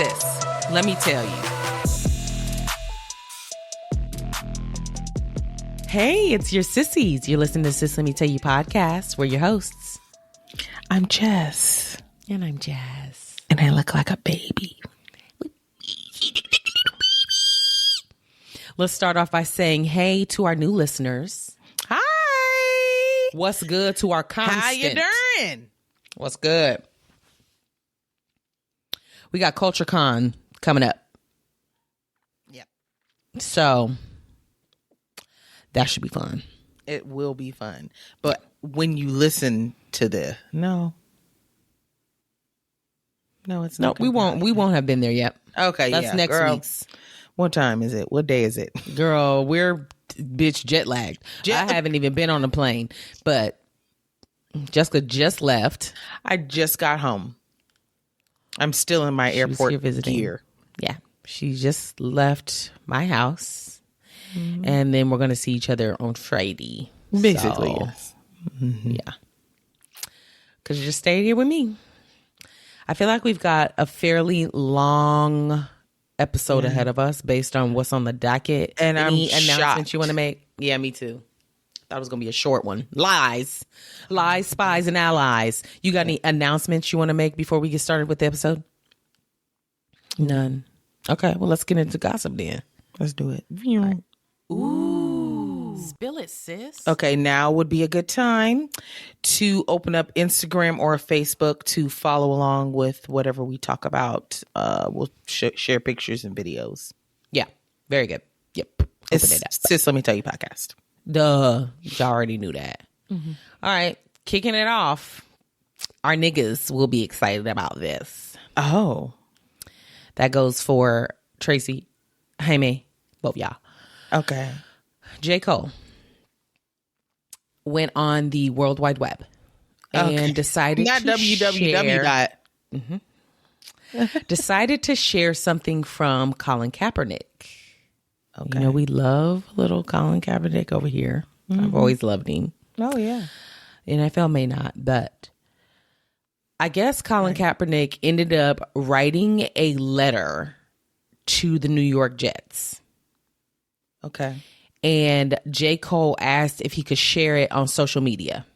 sis, let me tell you. Hey, it's your sissies. You're listening to Sis Let Me Tell You podcast. We're your hosts. I'm Jess. And I'm Jazz. And I look like a baby. Let's start off by saying hey to our new listeners. Hi. What's good to our constant? How you doing? What's good? We got Culture Con coming up. Yep. So that should be fun. It will be fun. But when you listen to this, no, it's not. No, we won't have been there yet. Okay, that's next girl. week's. What time is it? What day is it? Girl, we're jet lagged. I haven't even been on a plane, but Jessica just left. I just got home. I'm still in my airport gear. Yeah, she just left my house, and then we're going to see each other on Friday. Basically, so, yes. Yeah. Because you just stayed here with me. I feel like we've got a fairly long episode ahead of us based on what's on the docket. And Any I'm announcements shocked. you want to make? Yeah, me too. Thought it was going to be a short one. Lies, spies, and allies. You got any announcements you want to make before we get started with the episode? None. Okay, well, let's get into gossip then. Let's do it. Right. Ooh. Spill it, sis. Okay, now would be a good time to open up Instagram or Facebook to follow along with whatever we talk about. We'll share pictures and videos. Yeah, very good. Yep. It's Sis Let Me Tell You podcast. Duh. Y'all already knew that. Mm-hmm. All right, kicking it off. Our niggas will be excited about this. Oh. That goes for Tracy, Jaime, both y'all. Okay. J. Cole went on the World Wide Web and decided Not to www. decided to share something from Colin Kaepernick. Okay. You know, we love little Colin Kaepernick over here. I've always loved him. Oh, yeah. NFL may not, but I guess Colin Kaepernick ended up writing a letter to the New York Jets. Okay. And J. Cole asked if he could share it on social media.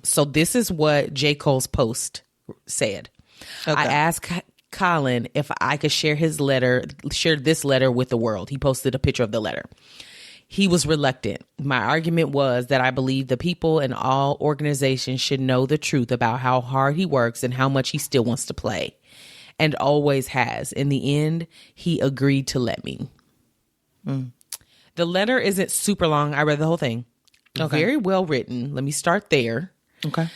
So this is what J. Cole's post said. Okay. I asked Colin if I could share this letter with the world. He posted a picture of the letter. He was reluctant. My argument was that I believe the people in all organizations should know the truth about how hard he works and how much he still wants to play, and always has. In the end, he agreed to let me. The letter isn't super long. I read the whole thing. Okay. Very well written. Let me start there. Okay.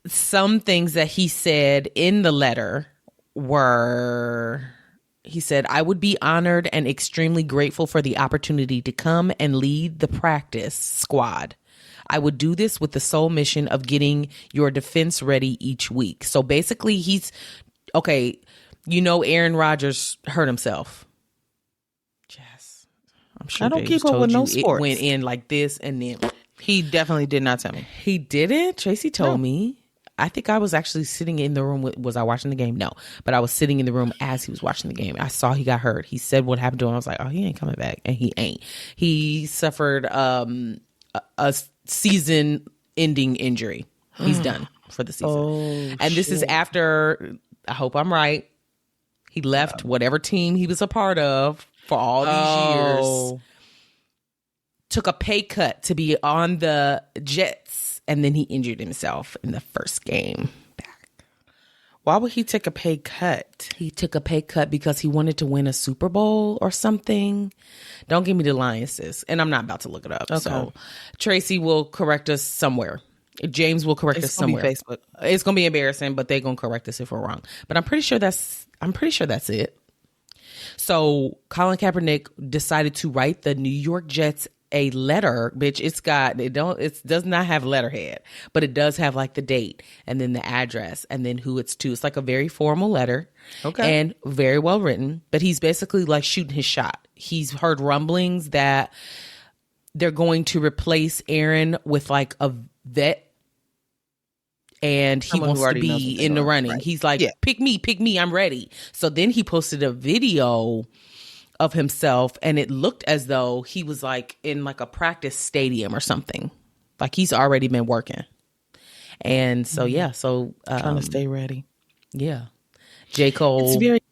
Some things that he said in the letter were... He said, I would be honored and extremely grateful for the opportunity to come and lead the practice squad. I would do this with the sole mission of getting your defense ready each week. So basically Aaron Rodgers hurt himself. Jess, I'm sure I don't keep up with no sports. It went in like this and then. He definitely did not tell me. He didn't? Tracy told me. I think I was actually sitting in the room. Was I watching the game? No. But I was sitting in the room as he was watching the game. I saw he got hurt. He said what happened to him. I was like, oh, he ain't coming back. And he ain't. He suffered a season-ending injury. He's done for the season. And this is after, I hope I'm right, he left whatever team he was a part of for all these years. Took a pay cut to be on the Jets. And then he injured himself in the first game back. Why would he take a pay cut? He took a pay cut because he wanted to win a Super Bowl or something. Don't give me the line, sis. And I'm not about to look it up. Okay. So Tracy will correct us somewhere. James will correct us somewhere. It's going to be Facebook. It's going to be embarrassing, but they're going to correct us if we're wrong. But I'm pretty sure that's it. So Colin Kaepernick decided to write the New York Jets a letter, bitch. It does not have letterhead, but it does have like the date and then the address and then who it's to. It's like a very formal letter. Okay. And very well written, but he's basically like shooting his shot. He's heard rumblings that they're going to replace Aaron with like a vet and he Someone who wants to already knows be what they're in the doing. running. Right. He's like, Yeah. pick me, I'm ready. So then he posted a video of himself, and it looked as though he was like in like a practice stadium or something. Like he's already been working. And so, Trying to stay ready. yeah. J. Cole. It's very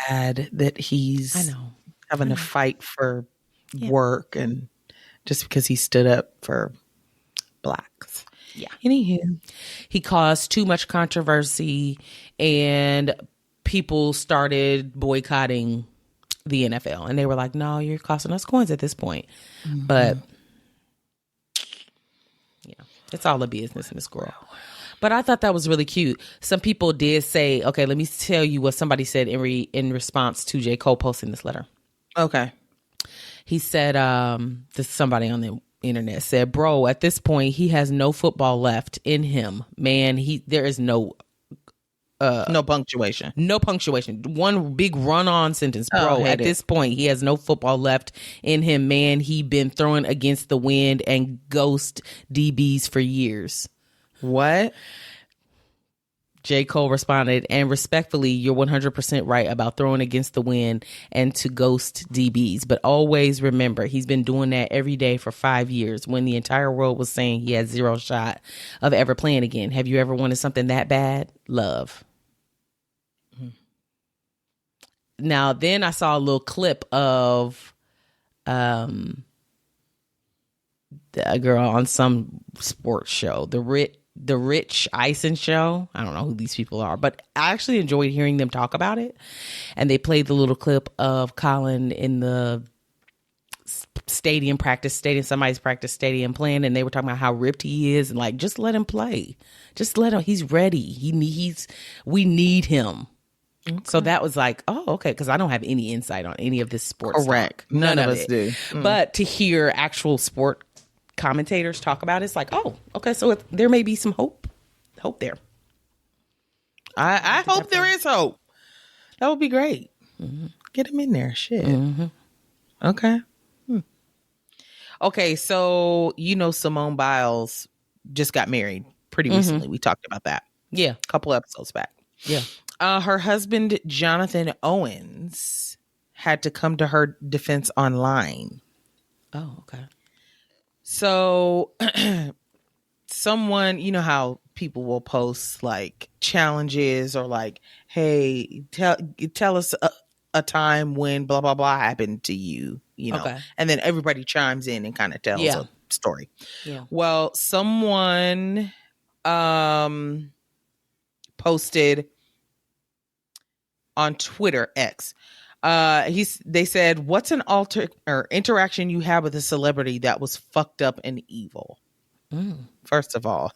sad that he's I know. having to fight for work and just because he stood up for blacks. Yeah. Anywho. He caused too much controversy, and people started boycotting the NFL. And they were like, no, you're costing us coins at this point. But, yeah, it's all a business in this world. But I thought that was really cute. Some people did say, okay, let me tell you what somebody said in response to J. Cole posting this letter. Okay. He said, this somebody on the internet said, bro, at this point, he has no football left in him. Man, there is no punctuation. No punctuation. One big run-on sentence. Bro, at this point, he has no football left in him. Man, he been throwing against the wind and ghost DBs for years. What? J. Cole responded, and respectfully, you're 100% right about throwing against the wind and to ghost DBs. But always remember, he's been doing that every day for 5 years when the entire world was saying he had zero shot of ever playing again. Have you ever wanted something that bad? Love. Now, then I saw a little clip of a girl on some sports show, the Rich Eisen show. I don't know who these people are, but I actually enjoyed hearing them talk about it. And they played the little clip of Colin in the somebody's practice stadium playing, and they were talking about how ripped he is and like, just let him play. Just let him. He's ready. We need him. Okay. So that was like, oh, okay, because I don't have any insight on any of this sports. Correct. Talk. None of us it. do. But to hear actual sport commentators talk about it's like, oh, okay, so there may be some hope there. I hope there is hope. That would be great. Get him in there. Shit. Okay. Okay, so Simone Biles just got married pretty recently. We talked about that. Yeah. A couple episodes back. Yeah. Her husband, Jonathan Owens, had to come to her defense online. Oh, okay. So someone, how people will post like challenges or like, hey, tell us a time when blah, blah, blah happened to you, Okay. And then everybody chimes in and kind of tells a story. Yeah. Well, someone posted on Twitter X. They said, "What's an interaction you had with a celebrity that was fucked up and evil?" First of all,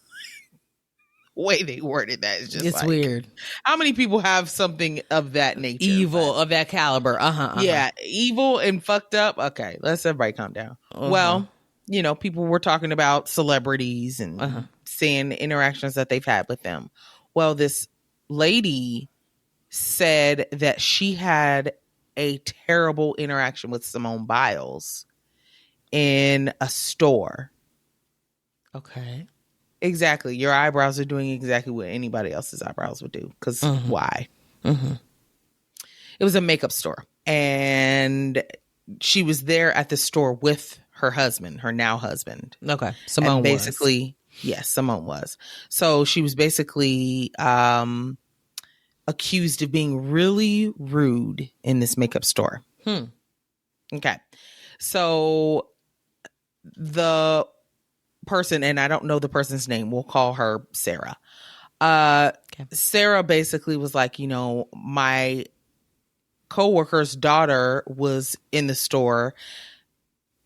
the way they worded that is just it's like, weird. How many people have something of that nature? Evil of that caliber. Yeah, evil and fucked up. Okay, let's everybody calm down. Well, people were talking about celebrities and seeing the interactions that they've had with them. Well, this lady said that she had a terrible interaction with Simone Biles in a store. Okay. Exactly. Your eyebrows are doing exactly what anybody else's eyebrows would do. Because why? It was a makeup store. And she was there at the store with her husband, her now husband. Okay. Simone basically, yes, Simone was. So she was basically accused of being really rude in this makeup store. Okay. So the person, and I don't know the person's name, we'll call her Sarah. Sarah basically was like, my coworker's daughter was in the store.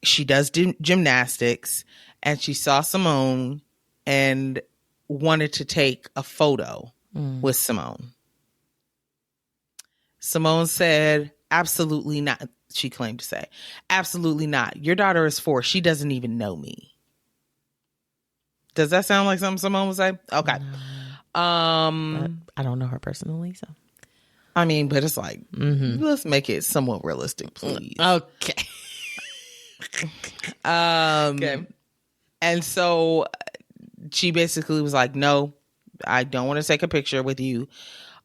She does gymnastics, and she saw Simone and wanted to take a photo with Simone. Simone said, absolutely not. She claimed to say, absolutely not. Your daughter is 4. She doesn't even know me. Does that sound like something Simone would say? Okay. I don't know her personally, so. I mean, but it's like, let's make it somewhat realistic, please. Okay. Okay. And so she basically was like, no, I don't want to take a picture with you.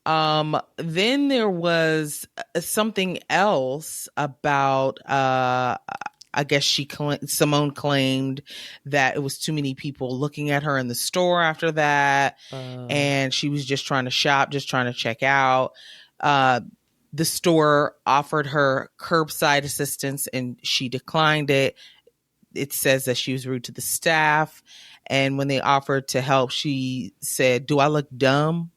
Then there was something else about, I guess Simone claimed that it was too many people looking at her in the store after that. And she was just trying to shop, just trying to check out. The store offered her curbside assistance and she declined it. It says that she was rude to the staff. And when they offered to help, she said, "Do I look dumb?"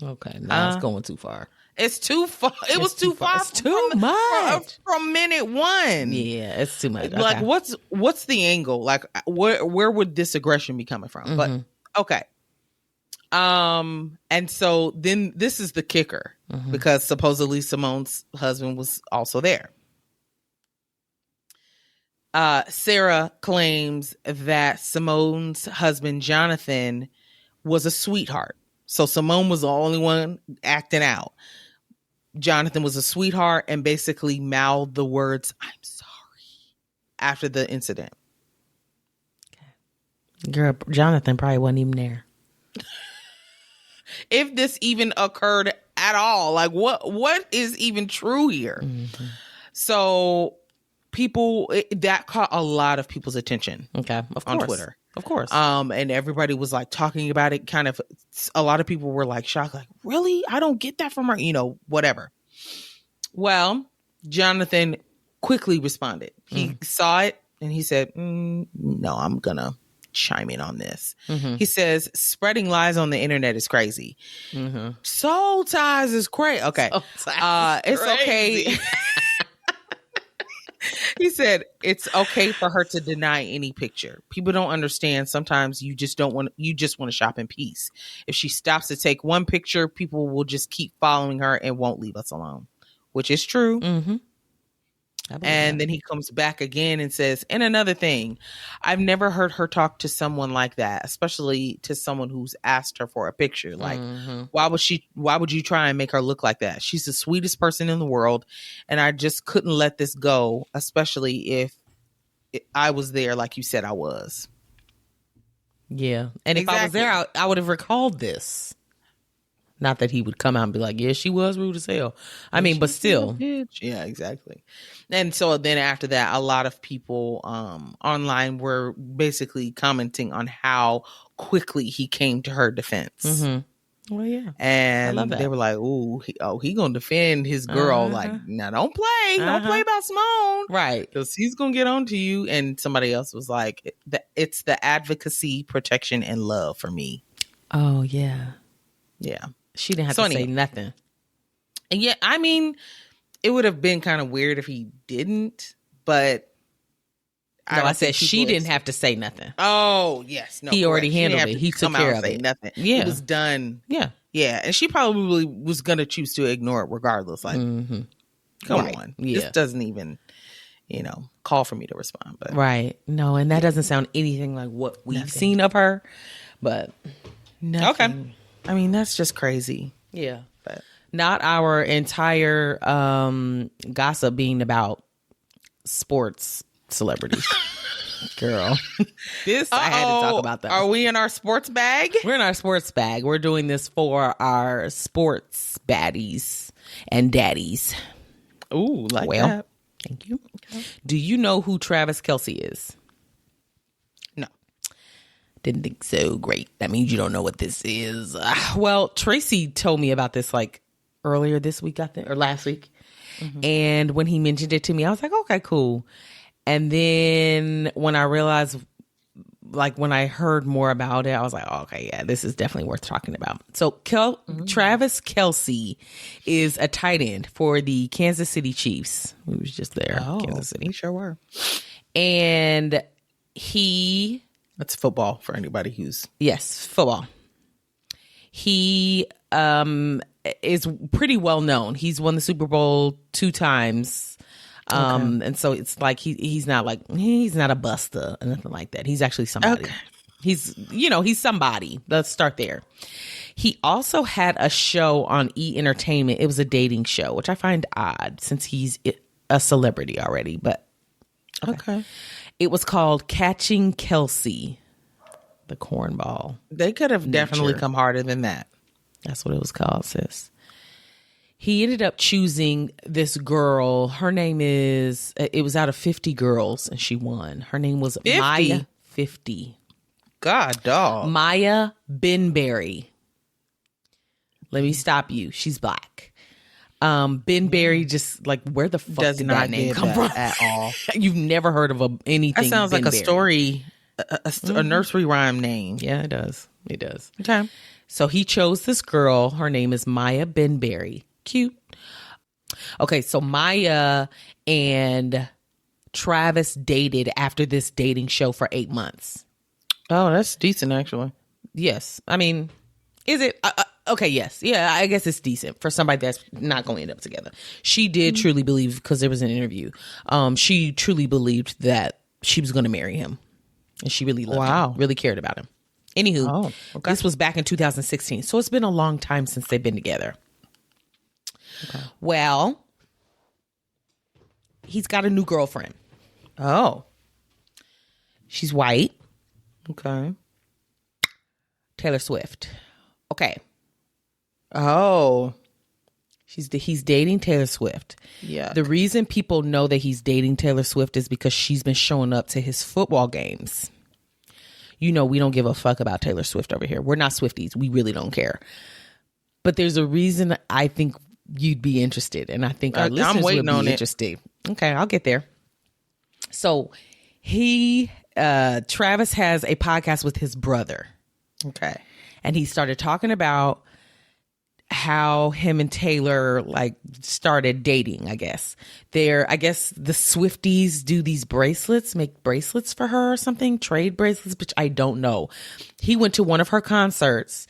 Okay, now it's going too far. It's too far. It was too far. It's too much from minute one. Yeah, it's too much. Like, what's the angle? Like, where would this aggression be coming from? But okay. And so then this is the kicker because supposedly Simone's husband was also there. Sarah claims that Simone's husband, Jonathan, was a sweetheart. So Simone was the only one acting out. Jonathan was a sweetheart and basically mouthed the words, "I'm sorry," after the incident. Girl, Jonathan probably wasn't even there. If this even occurred at all, like what is even true here? So that caught a lot of people's attention. Okay, of course. On Twitter. Of course. And everybody was like talking about it. Kind of, a lot of people were like shocked, like, really? I don't get that from her, whatever. Well, Jonathan quickly responded. He saw it and he said, no, I'm gonna chime in on this. He says, "Spreading lies on the internet is crazy. Soul ties is crazy." Okay. It's crazy. Okay. He said, "It's okay for her to deny any picture. People don't understand. Sometimes you just want to shop in peace. If she stops to take one picture, people will just keep following her and won't leave us alone," which is true. And then he comes back again and says, "And another thing, I've never heard her talk to someone like that, especially to someone who's asked her for a picture. Like, why would you try and make her look like that? She's the sweetest person in the world. And I just couldn't let this go, especially if I was there, like you said I was." Yeah. And if I was there, I would have recalled this. Not that he would come out and be like, "Yeah, she was rude as hell." I mean, but still. Yeah, exactly. And so then after that, a lot of people online were basically commenting on how quickly he came to her defense. Well, yeah. And I love that. they were like, he gonna defend his girl. Like, now don't play. Don't play about Simone. Right. Because he's gonna get on to you. And somebody else was like, "It's the advocacy, protection, and love for me." Oh, yeah. Yeah. She didn't have to say nothing. And yeah, I mean, it would have been kind of weird if he didn't, but I said she didn't have to say nothing. Oh, yes. No, he already handled it. He took care of it. Nothing. Yeah. It was done. Yeah. Yeah. And she probably was going to choose to ignore it regardless. Like, come on. Yeah. This doesn't even, call for me to respond. But right. No, and that doesn't sound anything like what we've seen of her, but nothing. Okay. I mean, that's just crazy. Yeah. But not our entire gossip being about sports celebrities. Girl. I had to talk about that. Are we in our sports bag? We're in our sports bag. We're doing this for our sports baddies and daddies. Ooh, that. Thank you. Okay. Do you know who Travis Kelce is? Didn't think so. Great. That means you don't know what this is. Well, Tracy told me about this like earlier this week, I think, or last week. And when he mentioned it to me, I was like, okay, cool. And then when I realized, like when I heard more about it, I was like, oh, okay, yeah, this is definitely worth talking about. So Travis Kelce is a tight end for the Kansas City Chiefs. We was just there. Kansas City. We sure were. And that's football for anybody who's... Yes, football. He is pretty well known. He's won the Super Bowl 2 times. And so it's like he's not a buster or nothing like that. He's actually somebody. Okay. He's somebody. Let's start there. He also had a show on E! Entertainment. It was a dating show, which I find odd since he's a celebrity already. But okay. It was called Catching Kelce. The cornball. They could have definitely come harder than that. That's what it was called, sis. He ended up choosing this girl. Her name it was out of 50 girls, and she won. Her name was 50? Maya 50. God, dog. Maya Benberry. Let me stop you. She's black. Benberry, just like, where the fuck Does did not that name get come that from? at all. You've never heard of anything. That sounds like a Benberry. story, a nursery rhyme name. Yeah, it does. It does. Okay. So he chose this girl. Her name is Maya Benberry. Cute. Okay, so Maya and Travis dated after this dating show for 8 months. Oh, that's decent, actually. Yes. I mean, is it? Okay, yes. Yeah, I guess it's decent for somebody that's not going to end up together. She did truly believe, because there was an interview, she truly believed that she was going to marry him. And she really loved him, really cared about him. Anywho, this was back in 2016. So it's been a long time since they've been together. Okay. Well, he's got a new girlfriend. Oh. She's white. Okay. Taylor Swift. Okay. Oh. He's dating Taylor Swift. Yeah. The reason people know that he's dating Taylor Swift is because she's been showing up to his football games. You know, we don't give a fuck about Taylor Swift over here. We're not Swifties. We really don't care. But there's a reason I think you'd be interested, and I think our listeners would be interested. Okay, I'll get there. So Travis has a podcast with his brother. Okay. And he started talking about how him and Taylor started dating, I guess. I guess the Swifties do these bracelets, make bracelets for her or something, trade bracelets, which I don't know. He went to one of her concerts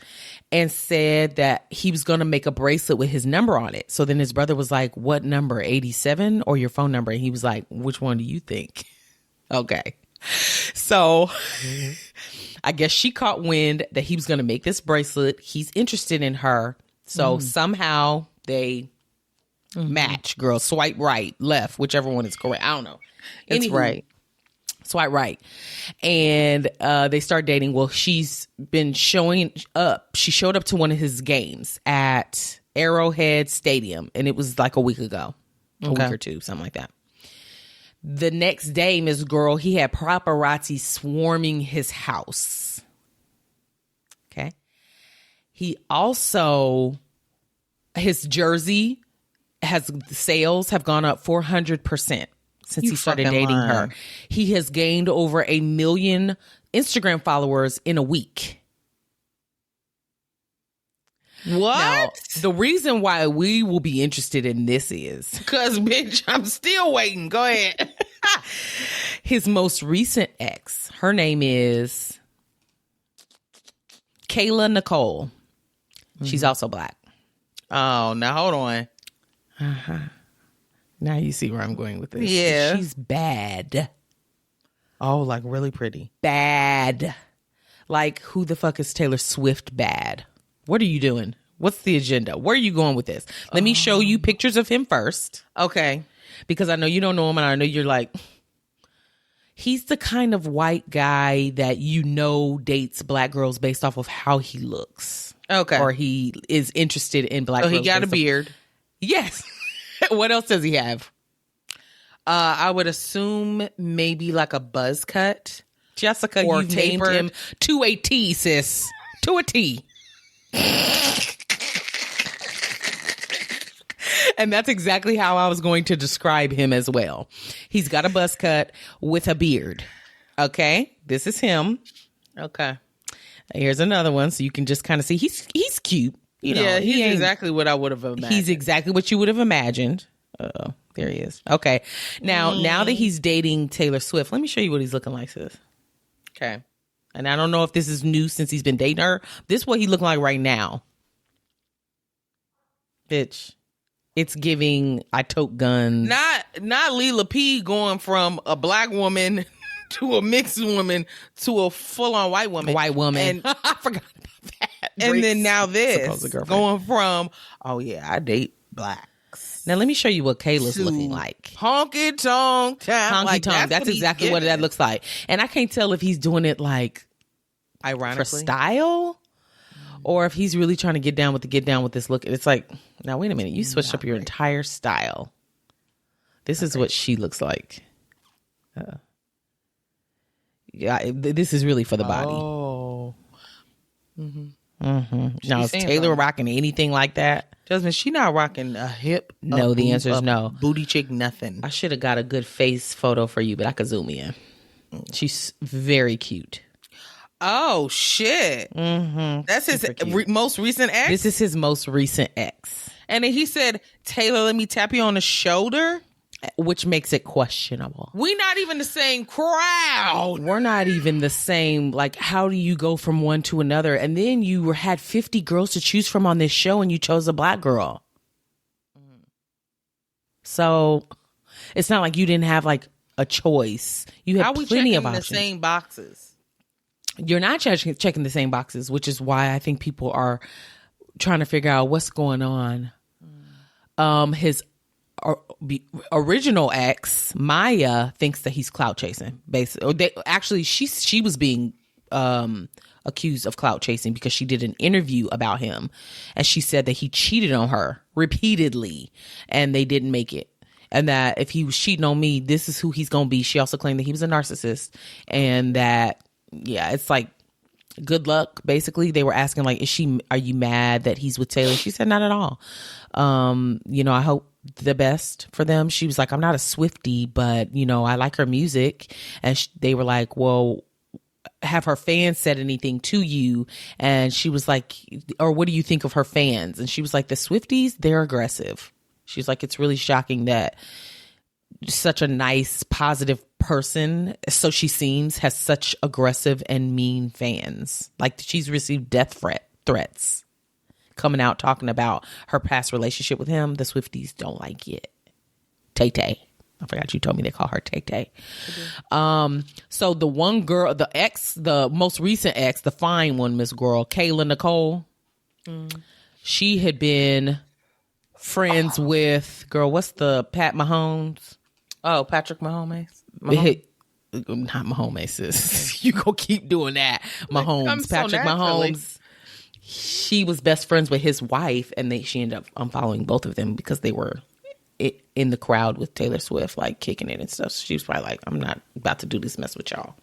and said that he was going to make a bracelet with his number on it. So then his brother was like, what number, 87 or your phone number? And he was like, which one do you think? Okay. So I guess she caught wind that he was going to make this bracelet. He's interested in her. So somehow they match, girl. Swipe right, left, whichever one is correct. I don't know. It's right. Swipe right. And they start dating. Well, she's been showing up. She showed up to one of his games at Arrowhead Stadium. And it was like a week ago. A week or two, something like that. The next day, Miss Girl, he had paparazzi swarming his house. Okay. He also, his jersey sales have gone up 400% since he started dating her. He has gained over 1 million Instagram followers in a week. What? Now, the reason why we will be interested in this is because, bitch, I'm still waiting. Go ahead. His most recent ex, her name is Kayla Nicole. She's also black. Oh, now hold on. Now you see where I'm going with this. Yeah. She's bad. Oh, like really pretty. Bad. Like, who the fuck is Taylor Swift bad? What are you doing? What's the agenda? Where are you going with this? Let me show you pictures of him first. Okay. Because I know you don't know him, and I know you're like, he's the kind of white guy that dates black girls based off of how he looks. Okay. Or he is interested in black girls. So he got a beard. Yes. What else does he have? I would assume maybe like a buzz cut. Jessica, you named him to a T, sis. To a T. And that's exactly how I was going to describe him as well. He's got a buzz cut with a beard. Okay, this is him. Okay, here's another one, so you can just kind of see he's cute. You know, yeah, he's exactly what I would have imagined. He's exactly what you would have imagined. Oh, there he is. Okay, now that he's dating Taylor Swift, let me show you what he's looking like, sis. Okay. And I don't know if this is new since he's been dating her. This is what he looking like right now. Bitch. It's giving I tote guns. Not Leela P going from a black woman to a mixed woman to a full-on white woman. White woman. And I forgot about that. And then now this going from, oh yeah, I date blacks. Now let me show you what Kayla's looking like. Honky tonk. Honky tonk. That's exactly what that looks like. And I can't tell if he's doing it like Ironically. for style, or if he's really trying to get down with this look. It's like, now wait a minute, you switched up your entire style. This is what she looks like. Yeah, this is really for the body. Oh. Now, is Taylor rocking anything like that? Jasmine, she not rocking a hip. No, the answer is no. Booty chick, nothing. I should have got a good face photo for you, but I could zoom in. She's very cute. Oh, shit. That's his most recent ex? This is his most recent ex. And then he said, Taylor, let me tap you on the shoulder. Which makes it questionable. We not even the same crowd. We're not even the same. Like, how do you go from one to another? And then you had 50 girls to choose from on this show, and you chose a black girl. So it's not like you didn't have like a choice. You had plenty of options. The same boxes? You're not checking the same boxes, which is why I think people are trying to figure out what's going on. His original ex, Maya, thinks that he's clout chasing. Basically, she was being accused of clout chasing because she did an interview about him, and she said that he cheated on her repeatedly, and they didn't make it. And that if he was cheating on me, this is who he's gonna be. She also claimed that he was a narcissist, and that it's like, good luck. Basically, they were asking like, are you mad that he's with Taylor? She said not at all. I hope the best for them. She was like, I'm not a Swiftie, but I like her music. And they were like, well, have her fans said anything to you? And she was like, or what do you think of her fans? And she was like, the Swifties, they're aggressive. She's like, it's really shocking that such a nice, positive person, so she seems, has such aggressive and mean fans. Like, she's received death threats coming out talking about her past relationship with him. The Swifties don't like it. Tay-Tay. I forgot you told me they call her Tay-Tay. So the one girl, the most recent ex, the fine one, Miss Girl, Kayla Nicole, she had been friends with, what's the Pat Mahomes? Oh, Patrick Mahomes. Not Mahomes, sis. You go keep doing that. Mahomes. Patrick Mahomes. She was best friends with his wife, and she ended up unfollowing both of them because they were in the crowd with Taylor Swift, like kicking it and stuff. So she was probably like, I'm not about to do this mess with y'all.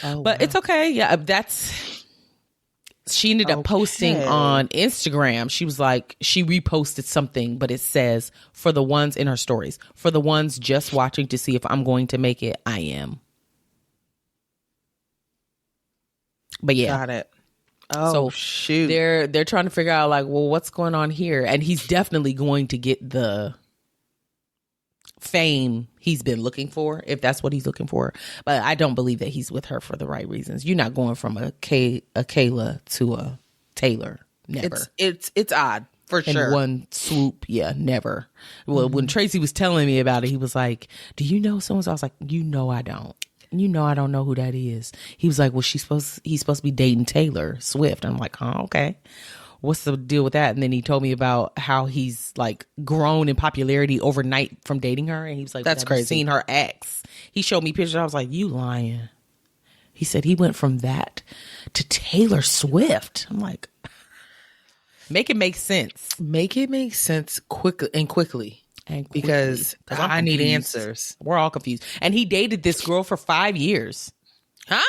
But it's okay. Yeah, she ended up posting on Instagram. She was like, she reposted something, but it says, for the ones in her stories, for the ones just watching to see if I'm going to make it, I am. But yeah. Got it. Oh, so shoot. They're trying to figure out like, well, what's going on here? And he's definitely going to get the fame he's been looking for, if that's what he's looking for. But I don't believe that he's with her for the right reasons. You're not going from a Kayla to a Taylor. Never. It's odd, for sure. In one swoop. Yeah, never. Well, when Tracy was telling me about it, he was like, do you know someone? I was like, I don't. I don't know who that is. He was like, well, he's supposed to be dating Taylor Swift. I'm like, huh, okay. What's the deal with that? And then he told me about how he's like grown in popularity overnight from dating her. And he was like, that's crazy. Seen her ex. He showed me pictures. I was like, you lying. He said he went from that to Taylor Swift. I'm like, make it make sense. Make it make sense quickly. Because I need answers. We're all confused. And he dated this girl for 5 years. Huh?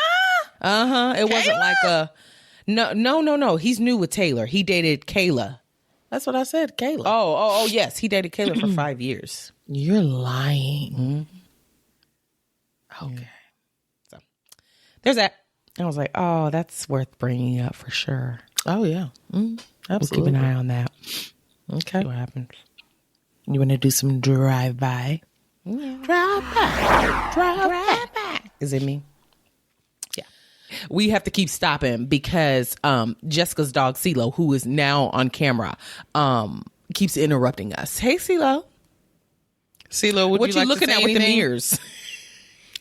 It Kayla? wasn't like a... No. He's new with Taylor. He dated Kayla. That's what I said, Kayla. Oh, yes. He dated Kayla for 5 years. You're lying. Okay. So there's that. I was like, oh, that's worth bringing up for sure. Oh, yeah. Absolutely. We'll keep an eye on that. Okay. See what happens. You want to do some drive-by? Yeah. Drive-by. Is it me? Yeah. We have to keep stopping because Jessica's dog, CeeLo, who is now on camera, keeps interrupting us. Hey, CeeLo. CeeLo, what you like looking at with the mirrors?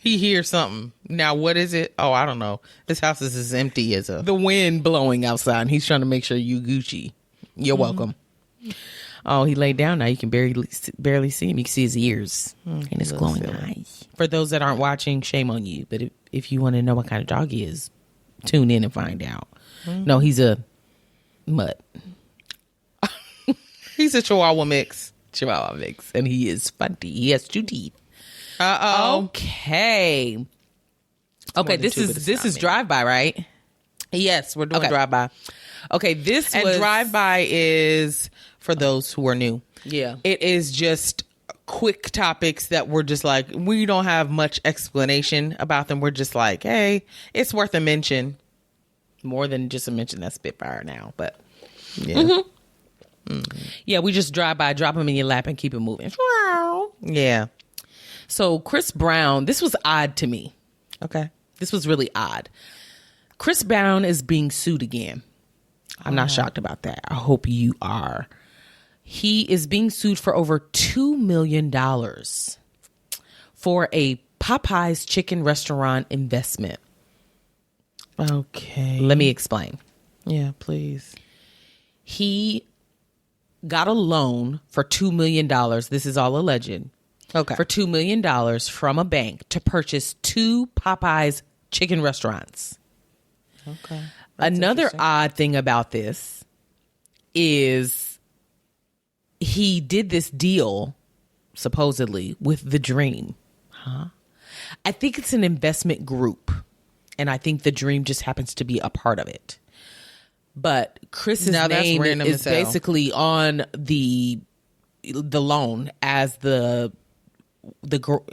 He hears something. Now, what is it? Oh, I don't know. This house is as empty as a... The wind blowing outside, and he's trying to make sure you Gucci. You're welcome. Oh, he laid down now. You can barely see him. You can see his ears and his glowing eyes. For those that aren't watching, shame on you. But if you want to know what kind of dog he is, tune in and find out. No, he's a mutt. He's a Chihuahua mix. And he is funny. He has 2 teeth. Okay. Okay, this is drive-by, right? Yes, we're doing drive-by. Okay, drive-by is for those who are new. Yeah. It is just quick topics that we're just like, we don't have much explanation about them. We're just like, hey, it's worth a mention. More than just a mention. That's Spitfire now, but yeah. Yeah, we just drive by, drop them in your lap, and keep it moving. Yeah. So Chris Brown, this was odd to me. Okay. This was really odd. Chris Brown is being sued again. I'm not shocked about that. I hope you are. He is being sued for over $2 million for a Popeyes chicken restaurant investment. Okay. Let me explain. Yeah, please. He got a loan for $2 million. This is all alleged. Okay. For $2 million from a bank to purchase 2 Popeyes chicken restaurants. Okay. Another odd thing about this is he did this deal, supposedly, with The Dream. I think it's an investment group, and I think The Dream just happens to be a part of it. But Chris's name is basically on the loan as the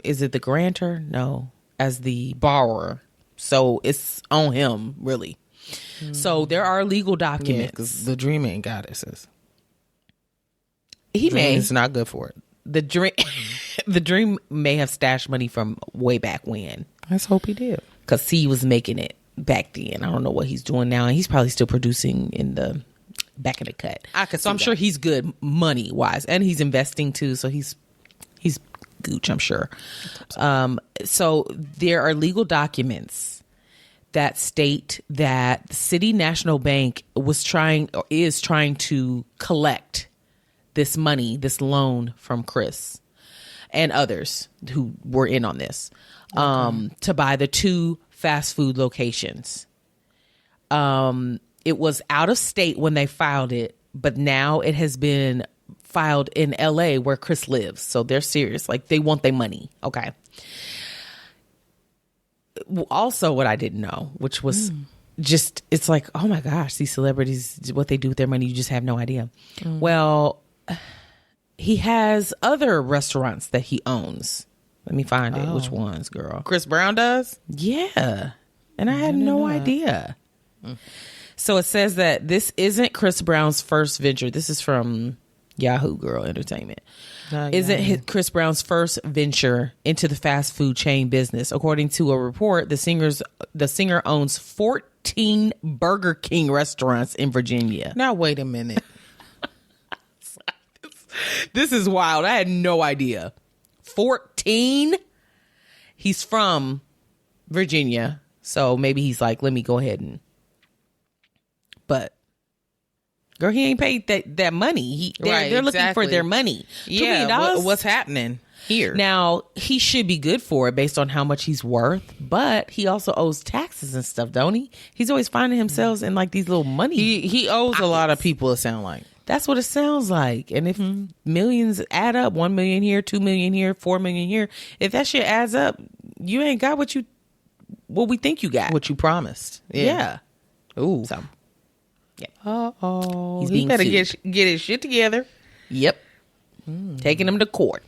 is it the grantor? No, as the borrower. So it's on him, really. So there are legal documents. Because The Dream ain't got it, sis. He may. It's not good for it. The Dream may have stashed money from way back when. Let's hope he did. Because he was making it back then. I don't know what he's doing now. And he's probably still producing in the back of the cut. So I'm sure he's good money wise. And he's investing too. So he's gooch, I'm sure. So there are legal documents that state that City National Bank is trying to collect this money, this loan from Chris and others who were in on this, to buy the 2 fast food locations. It was out of state when they filed it, but now it has been filed in LA where Chris lives. So they're serious. Like, they want their money. Okay. Also, what I didn't know, which was just, it's like, oh my gosh, these celebrities, what they do with their money, you just have no idea. Well, he has other restaurants that he owns. Let me find it. Which ones, girl? Chris Brown does? Yeah. And I had no idea. So it says that this isn't Chris Brown's first venture. This is from Yahoo Girl Entertainment. Isn't Chris Brown's first venture into the fast food chain business. According to a report, the singer owns 14 Burger King restaurants in Virginia. Now, wait a minute. This is wild. I had no idea. 14? He's from Virginia. So maybe he's like, let me go ahead and. But girl, he ain't paid that money. They're looking for their money. Yeah, what's happening here? Now, he should be good for it based on how much he's worth, but he also owes taxes and stuff, don't he? He's always finding himself in like these little money. He owes a lot of people, it sounds like. That's what it sounds like. And if millions add up, 1 million here, 2 million here, 4 million here, if that shit adds up, you ain't got what we think you got. What you promised. Yeah. Ooh. So. Yeah. Uh-oh. He's he being better sued. get his shit together. Yep. Taking him to court.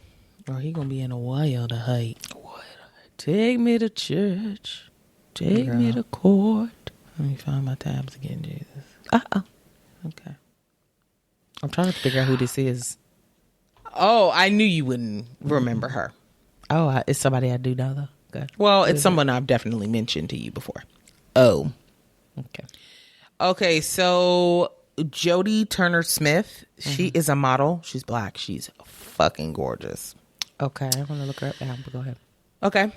Or he gonna be in a while to hate. Take me to church. Take me to court. Let me find my tabs again, Jesus. Okay. I'm trying to figure out who this is. Oh, I knew you wouldn't remember her. Oh, it's somebody I do know, though. Okay. Well, it's someone I've definitely mentioned to you before. Oh. Okay. Okay, so Jodie Turner-Smith, she is a model. She's black. She's fucking gorgeous. Okay, I want to look her up now, but go ahead. Okay.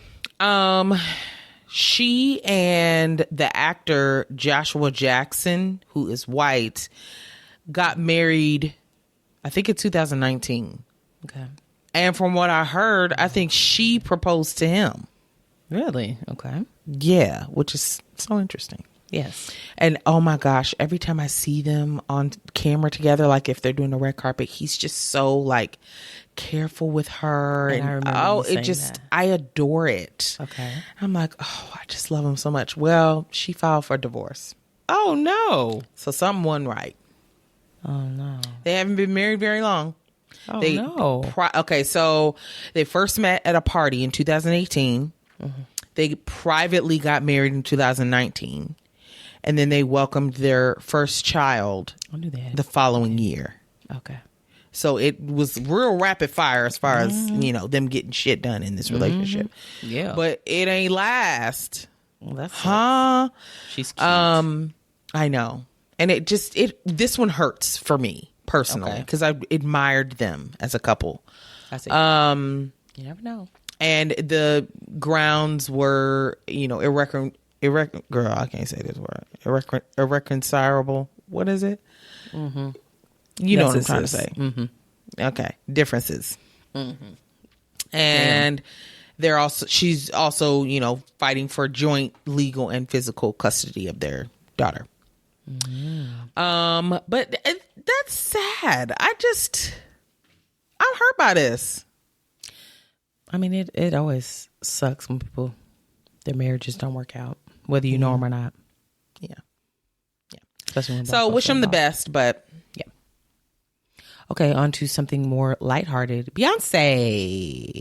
She and the actor Joshua Jackson, who is white, got married, I think in 2019. Okay. And from what I heard, I think she proposed to him. Really? Okay. Yeah, which is so interesting. Yes. And oh my gosh, every time I see them on camera together, like if they're doing the red carpet, he's just so like careful with her. And I remember you saying that. I adore it. Okay. I'm like, oh, I just love him so much. Well, she filed for divorce. Oh, no. So something wasn't right. Oh, no. They haven't been married very long. Oh, no. Okay, so they first met at a party in 2018. Mm-hmm. They privately got married in 2019. And then they welcomed their first child the following year. Okay. So it was real rapid fire as far as, you know, them getting shit done in this relationship. Yeah. But it ain't last. Well, that's She's cute. I know. And this one hurts for me personally because I admired them as a couple. I see. You never know. And the grounds were, you know, girl, I can't say this word. Irreconcilable. What is it? Mm-hmm. You know what I'm trying to say. Mm-hmm. Okay. Differences. Mm-hmm. And she's also, you know, fighting for joint legal and physical custody of their daughter. Mm. But that's sad. I'm hurt by this. I mean, it always sucks when their marriages don't work out, whether you know them or not. Yeah. Especially when so wish them the best, but yeah. Okay, on to something more lighthearted. Beyonce.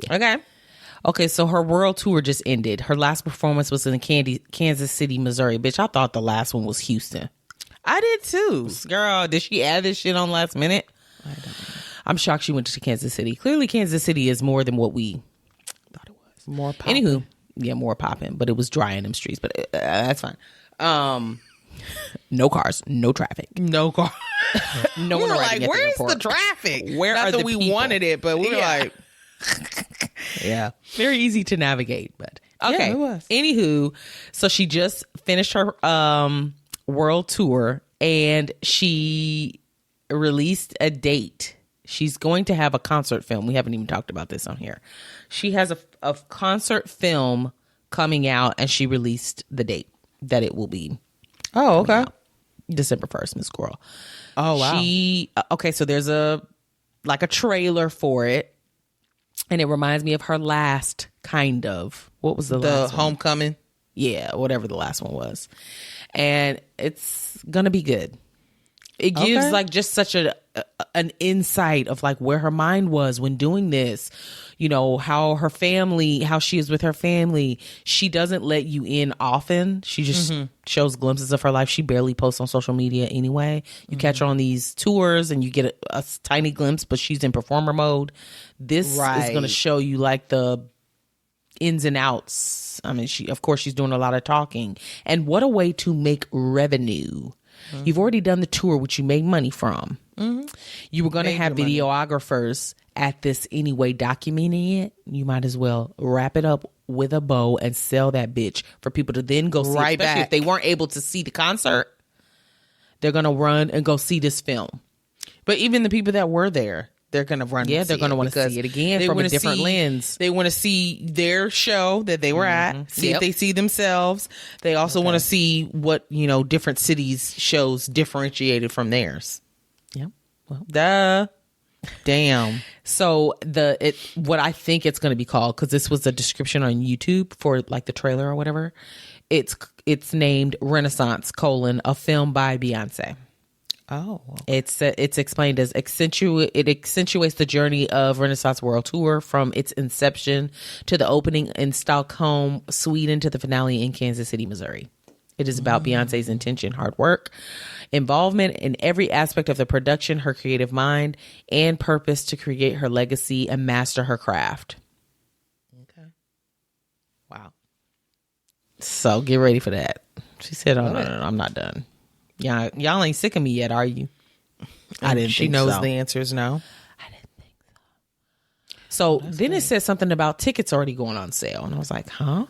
Okay, so her world tour just ended. Her last performance was in Kansas City, Missouri. Bitch, I thought the last one was Houston. I did too. Girl, did she add this shit on last minute? I don't know. I'm shocked she went to Kansas City. Clearly, Kansas City is more than what we thought it was. More popping. Anywho, yeah, more popping, but it was dry in them streets. But that's fine. No cars, no traffic, no car. No we one were arriving like, where's the traffic? Where Not are that the we people? wanted it, but we were like, yeah, very easy to navigate. But okay, yeah, it was. Anywho, so she just finished her world tour and she released a date. She's going to have a concert film. We haven't even talked about this on here. She has a concert film coming out, and she released the date that it will be. Oh, okay. December 1st, Miss Squirrel. Oh, wow. Okay, so there's a trailer for it, and it reminds me of her last kind of. What was the last one? Homecoming? Yeah, whatever the last one was. And it's going to be good. It gives like just such an insight of like where her mind was when doing this, you know, how she is with her family. She doesn't let you in often. She just shows glimpses of her life. She barely posts on social media anyway. You catch her on these tours and you get a tiny glimpse, but she's in performer mode. This is going to show you like the ins and outs. I mean, of course she's doing a lot of talking. And what a way to make revenue. Mm-hmm. You've already done the tour, which you made money from. Mm-hmm. You were going to have videographers at this anyway, documenting it. You might as well wrap it up with a bow and sell that bitch for people to then go see. Right, especially if they weren't able to see the concert, they're going to run and go see this film. But even the people that were there, they're going to run. Yeah, they're going to want to see it again from a different lens. They want to see their show that they were at, see if they see themselves. They also want to see what, you know, different cities' shows differentiated from theirs. Yep. Well, damn. So what I think it's going to be called, because this was a description on YouTube for like the trailer or whatever. It's named Renaissance: a film by Beyonce. Oh, okay. It's explained as it accentuates the journey of Renaissance World Tour from its inception to the opening in Stockholm, Sweden, to the finale in Kansas City, Missouri. It is about Beyonce's intention, hard work, involvement in every aspect of the production, her creative mind, and purpose to create her legacy and master her craft. Okay. Wow. So get ready for that. She said, "Oh no, I'm not done. Y'all ain't sick of me yet, are you?" I didn't. She knows the answer is no. I didn't think so. So then it said something about tickets already going on sale, and I was like, "Huh?"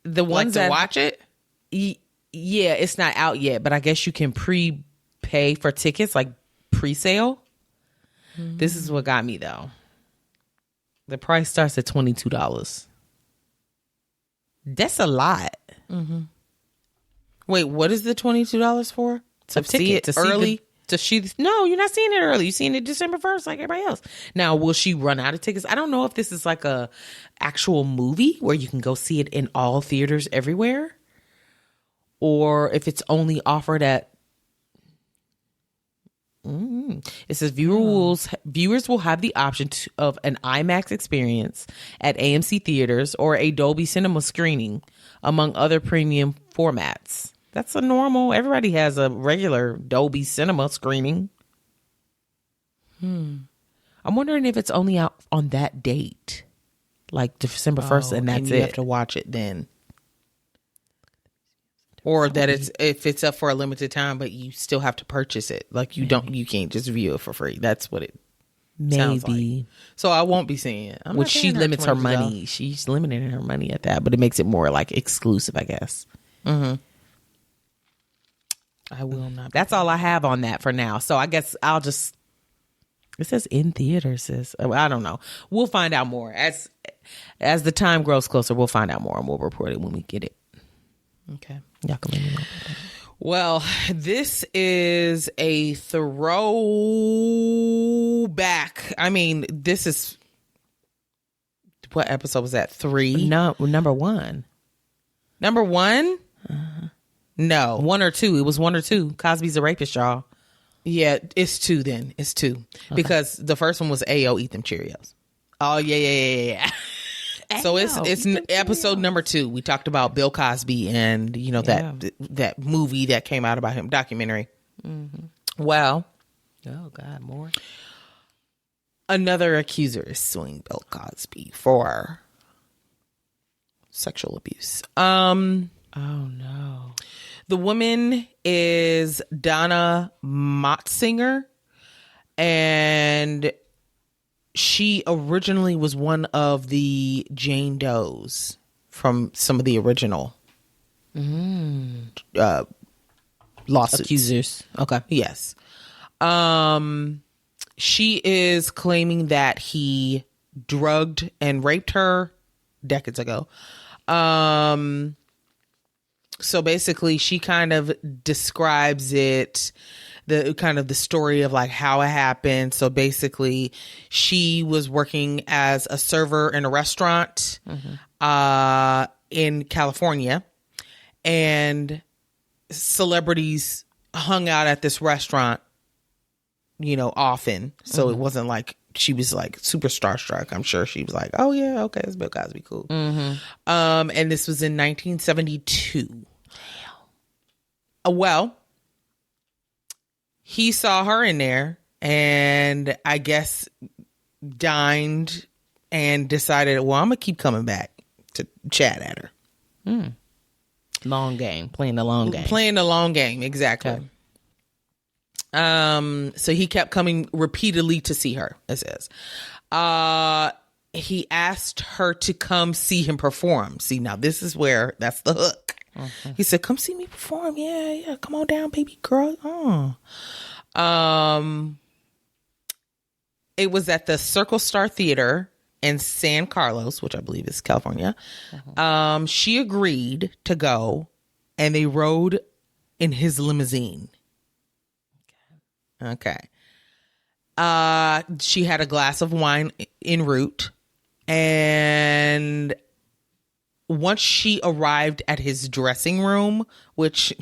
The ones like to watch it? Yeah, it's not out yet, but I guess you can pre-pay for tickets, like pre-sale. Mm-hmm. This is what got me though. The price starts at $22. That's a lot. Wait, what is the $22 for? To see it early? No, you're not seeing it early. You're seeing it December 1st like everybody else. Now, will she run out of tickets? I don't know if this is like a actual movie where you can go see it in all theaters everywhere, or if it's only offered at. It says viewers will have the option of an IMAX experience at AMC theaters or a Dolby Cinema screening, among other premium formats. That's a normal. Everybody has a regular Dolby Cinema screening. I'm wondering if it's only out on that date, like December 1st, and that's you it. have to watch it then. Or that if it's up for a limited time, but you still have to purchase it. Like you can't just view it for free. That's what it sounds like. So I won't be seeing it. Which she limits her money. She's limiting her money at that, but it makes it more like exclusive, I guess. I will not. That's all I have on that for now. So I guess I'll just. It says in theaters. Sis. I don't know. We'll find out more as the time grows closer. We'll find out more and we'll report it when we get it. Okay. Y'all can let me know about that. Well, this is a throwback. I mean, this is what episode was that? 3? No, number 1. Number 1? No, 1 or 2. It was 1 or 2. Cosby's a rapist, y'all. Yeah, it's 2 then. It's 2. Okay. Because the first one was Ayo, eat them Cheerios. Oh, yeah. So it's episode number 2. We talked about Bill Cosby and, that movie that came out about him, documentary. Well. Oh, God, more. Another accuser is suing Bill Cosby for sexual abuse. Oh, no. The woman is Donna Motzinger, and she originally was one of the Jane Does from some of the original lawsuits. Accusers. Okay. Yes. She is claiming that he drugged and raped her decades ago. So basically she kind of describes it, the story of like how it happened. So basically she was working as a server in a restaurant in California, and celebrities hung out at this restaurant, often. So it wasn't like she was like super starstruck. I'm sure she was like, oh yeah, okay, it's Bill Cosby, cool. And this was in 1972. Damn. Well, he saw her in there and I guess dined and decided, well, I'm gonna keep coming back to chat at her. Long game. Playing the long game. Playing the long game, exactly. Okay. So he kept coming repeatedly to see her, it says. He asked her to come see him perform. See, now this is where that's the hook. He said, come see me perform. Yeah. Come on down, baby girl. It was at the Circle Star Theater in San Carlos, which I believe is California. She agreed to go, and they rode in his limousine. Okay. She had a glass of wine en route, and once she arrived at his dressing room, which,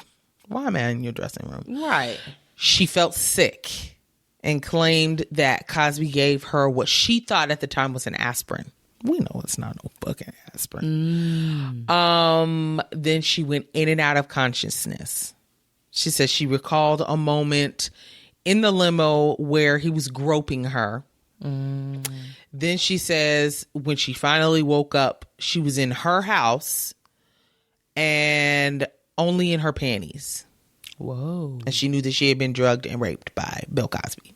why am I in your dressing room? Right. She felt sick and claimed that Cosby gave her what she thought at the time was an aspirin. We know it's not no fucking aspirin. Then she went in and out of consciousness. She says she recalled a moment in the limo where he was groping her. Then she says when she finally woke up, she was in her house and only in her panties. Whoa. And she knew that she had been drugged and raped by Bill Cosby.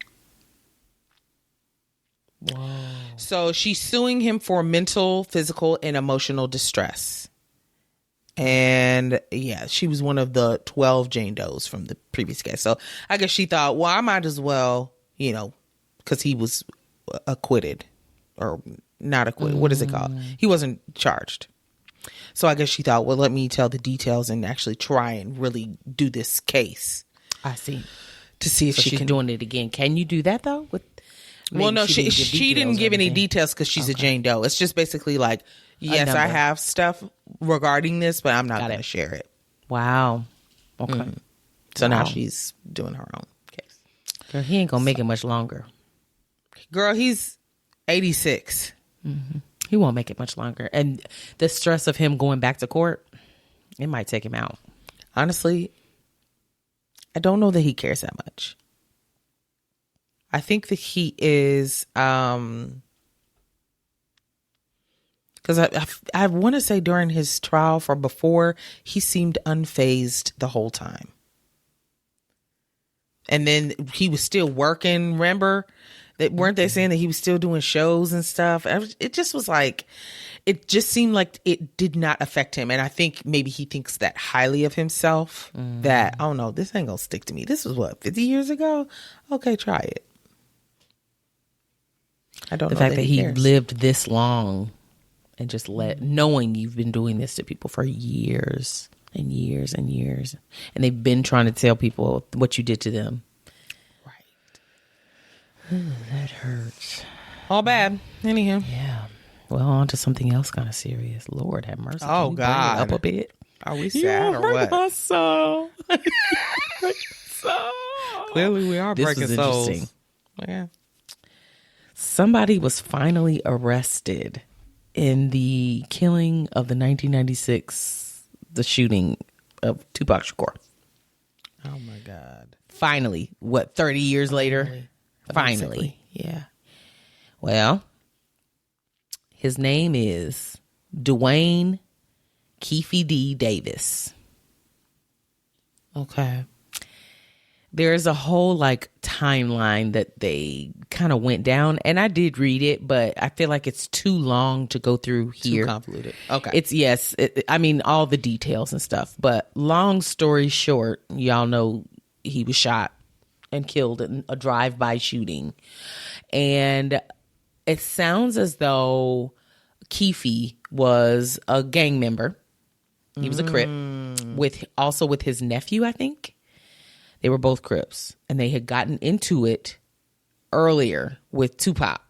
Whoa. So she's suing him for mental, physical, and emotional distress. And yeah, she was one of the 12 Jane Does from the previous case. So I guess she thought, well, I might as well, because he was acquitted or not acquitted. What is it called? He wasn't charged. So I guess she thought, well, let me tell the details and actually try and really do this case. I see. To see if she's doing it again. Can you do that though? Well, no, she didn't give any details because she's a Jane Doe. It's just basically like, yes, I have stuff regarding this, but I'm not going to share it. Wow. Okay. So now she's doing her own case. Girl, he ain't going to make it much longer. Girl, he's 86. Mm-hmm. He won't make it much longer. And the stress of him going back to court, it might take him out. Honestly, I don't know that he cares that much. I think that he is, because I want to say during his trial for before, he seemed unfazed the whole time. And then he was still working, remember? Weren't they saying that he was still doing shows and stuff? It just was like, it just seemed like it did not affect him. And I think maybe he thinks that highly of himself, that, oh no, this ain't gonna stick to me. This was what, 50 years ago? Okay, try it. I don't know. The fact that he lived this long and just knowing you've been doing this to people for years and years and years. And they've been trying to tell people what you did to them. That hurts. All bad. Anyhow. Yeah. Well, on to something else kind of serious. Lord have mercy. Oh, God. Bring it up a bit. Are we sad or what? My soul. Clearly, we are breaking souls. Interesting. Yeah. Somebody was finally arrested in the killing of the 1996, the shooting of Tupac Shakur. Oh, my God. Finally. What, 30 years later? Finally. Yeah. Well, his name is Dwayne Keefe D. Davis. Okay. There's a whole timeline that they kind of went down, and I did read it, but I feel like it's too long to go through here. Too convoluted. Okay. It's all the details and stuff, but long story short, y'all know he was shot and killed in a drive-by shooting. And it sounds as though Keefe was a gang member. He was a Crip with his nephew, I think. They were both Crips, and they had gotten into it earlier with Tupac.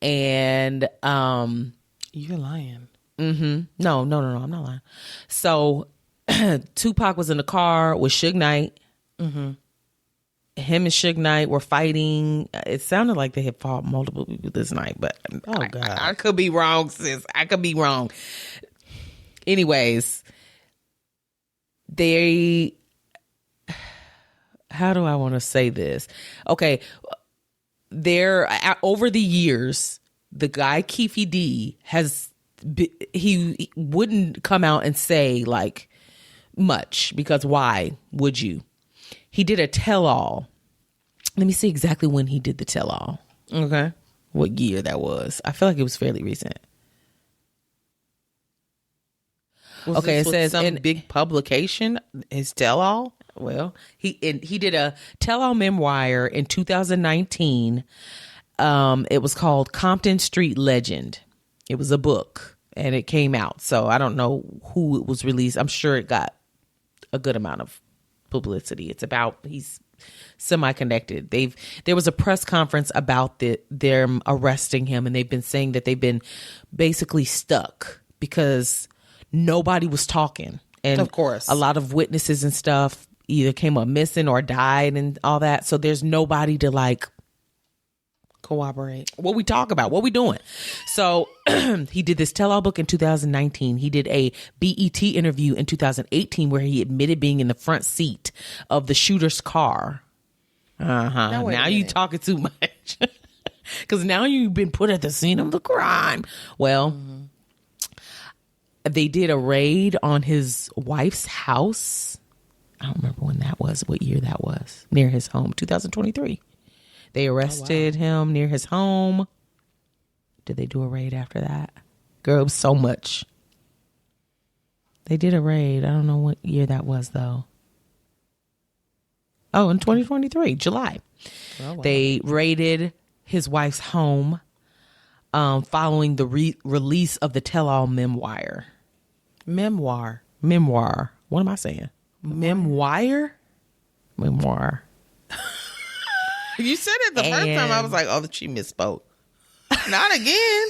And you're lying. No, I'm not lying. So Tupac was in the car with Suge Knight. Him and Suge Knight were fighting. It sounded like they had fought multiple people this night, but God. I could be wrong, sis. I could be wrong. Anyways, how do I want to say this? Okay, over the years, the guy Keefe D he wouldn't come out and say much, because why would you? He did a tell-all. Let me see exactly when he did the tell-all. Okay. What year that was. I feel like it was fairly recent. It says some big publication, his tell-all? Well, he did a tell-all memoir in 2019. It was called Compton Street Legend. It was a book, and it came out. So I don't know who it was released. I'm sure it got a good amount of publicity. It's about, he's semi-connected. There was a press conference about them arresting him, and they've been saying that they've been basically stuck because nobody was talking. And of course, a lot of witnesses and stuff either came up missing or died and all that. So there's nobody to corroborate what we talk about, what we doing. So he did this tell-all book in 2019. He did a BET interview in 2018 where he admitted being in the front seat of the shooter's car. Now you talking too much. Because now you've been put at the scene of the crime. Well, they did a raid on his wife's house. I don't remember when that was, what year that was, near his home, 2023. They arrested him near his home. Did they do a raid after that? Girl, it was so much. They did a raid. I don't know what year that was, though. Oh, in 2023, July. Oh, wow. They raided his wife's home. following the release of the tell-all memoir. Memoir. What am I saying? Memoir? Memoir. You said it the first time. I was like, oh, she misspoke. Not again.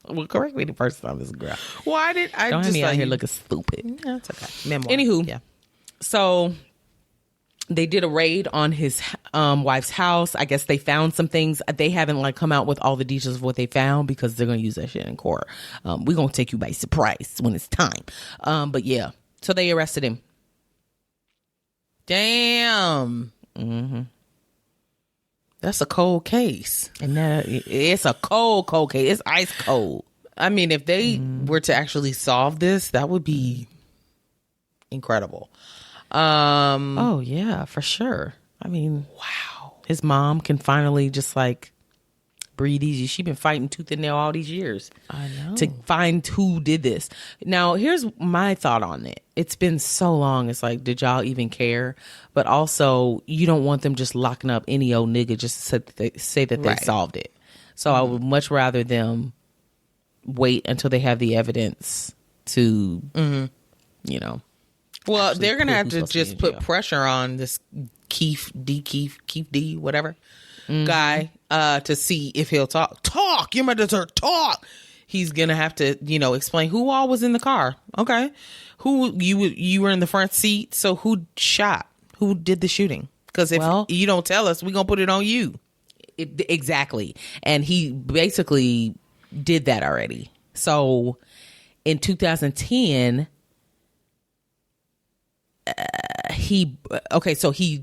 Well, correct me the first time, this girl. Why did I Don't just have me out here looking stupid. That's okay. Memoir. Anywho, yeah. So they did a raid on his wife's house. I guess they found some things. They haven't like come out with all the details of what they found because they're going to use that shit in court. We're going to take you by surprise when it's time. But yeah, so they arrested him. Damn. Mm-hmm. That's a cold case. And it's a cold case. It's ice cold. I mean, if they were to actually solve this, that would be incredible. Oh yeah, for sure. I mean, wow. His mom can finally just like breathe easy. She's been fighting tooth and nail all these years. I know. To find who did this. Now, here's my thought on it. It's been so long. It's like, did y'all even care? But also, you don't want them just locking up any old nigga just to say that they solved it. So I would much rather them wait until they have the evidence to, you know. Well, they're going to have to just put pressure on this Keith D, whatever guy, to see if he'll talk. You're my dessert. Talk. He's going to have to, explain who all was in the car. Okay. Who you were in the front seat. So who shot? Who did the shooting? Because if you don't tell us, we're going to put it on you. Exactly. And he basically did that already. So in 2010, he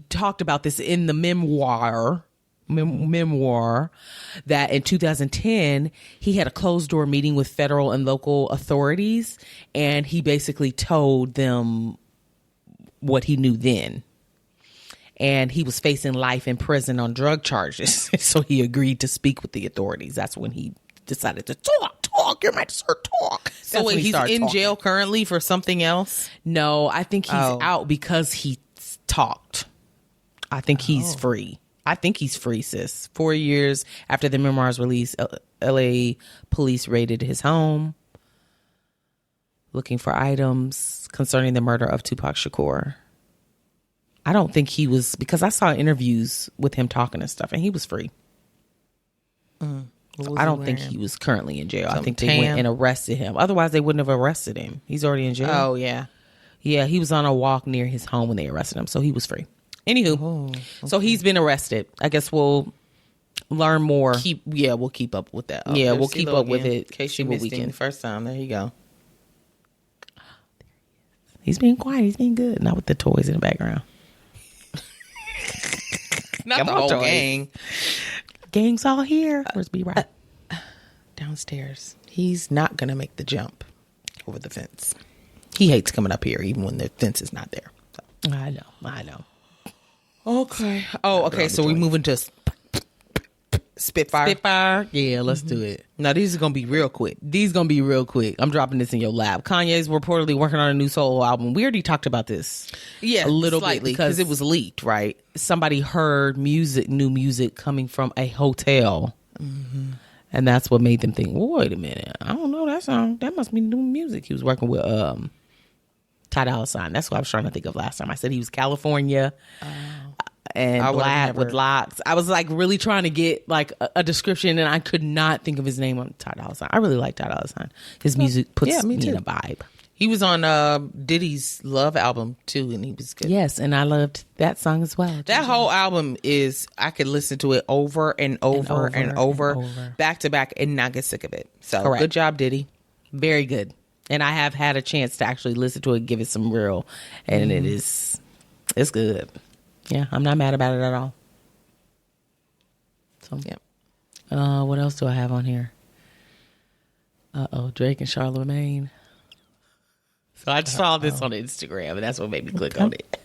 talked about this in the memoir that in 2010 he had a closed door meeting with federal and local authorities, and he basically told them what he knew then, and he was facing life in prison on drug charges. So he agreed to speak with the authorities. That's when he decided to talk. You're my sir, talk. So wait, he's in jail currently for something else? No, I think he's out because he talked. I think he's free. I think he's free, sis. 4 years after the memoir's release, LA police raided his home looking for items concerning the murder of Tupac Shakur. I don't think he was, because I saw interviews with him talking and stuff, and he was free. I don't think he was currently in jail. I think they went and arrested him. Otherwise, they wouldn't have arrested him. He's already in jail. Oh, yeah. Yeah, he was on a walk near his home when they arrested him, so he was free. Anywho, so he's been arrested. I guess we'll learn more. We'll keep up with that. Yeah, we'll keep up with it. In case you missed him the first time. There you go. He's being quiet. He's being good. Not with the toys in the background. Not the whole gang. Gang's all here. Where's B-Rock? Downstairs. He's not going to make the jump over the fence. He hates coming up here even when the fence is not there. So. I know. Okay. Oh, okay. So we're moving to Spitfire. Yeah, let's do it. Now, these are going to be real quick. I'm dropping this in your lap. Kanye's reportedly working on a new solo album. We already talked about this. Yeah, a little slightly, bit because it was leaked, right? Somebody heard new music coming from a hotel. Mm-hmm. And that's what made them think, well, wait a minute. I don't know that song. That must be new music. He was working with Ty Dolla $ign. That's what I was trying to think of last time. I said he was California and black with locks. I was like really trying to get like a description, and I could not think of his name on Ty Dolla $ign. I really like Ty Dolla $ign. His music puts me in a vibe. He was on Diddy's Love album too, and he was good. Yes, and I loved that song as well. That whole album I could listen to it over and over and over, back to back, and not get sick of it. So Good job, Diddy. Very good. And I have had a chance to actually listen to it, give it some real, and it's good. Yeah, I'm not mad about it at all. So, what else do I have on here? Drake and Charlamagne. So I saw this on Instagram, and that's what made me click on it.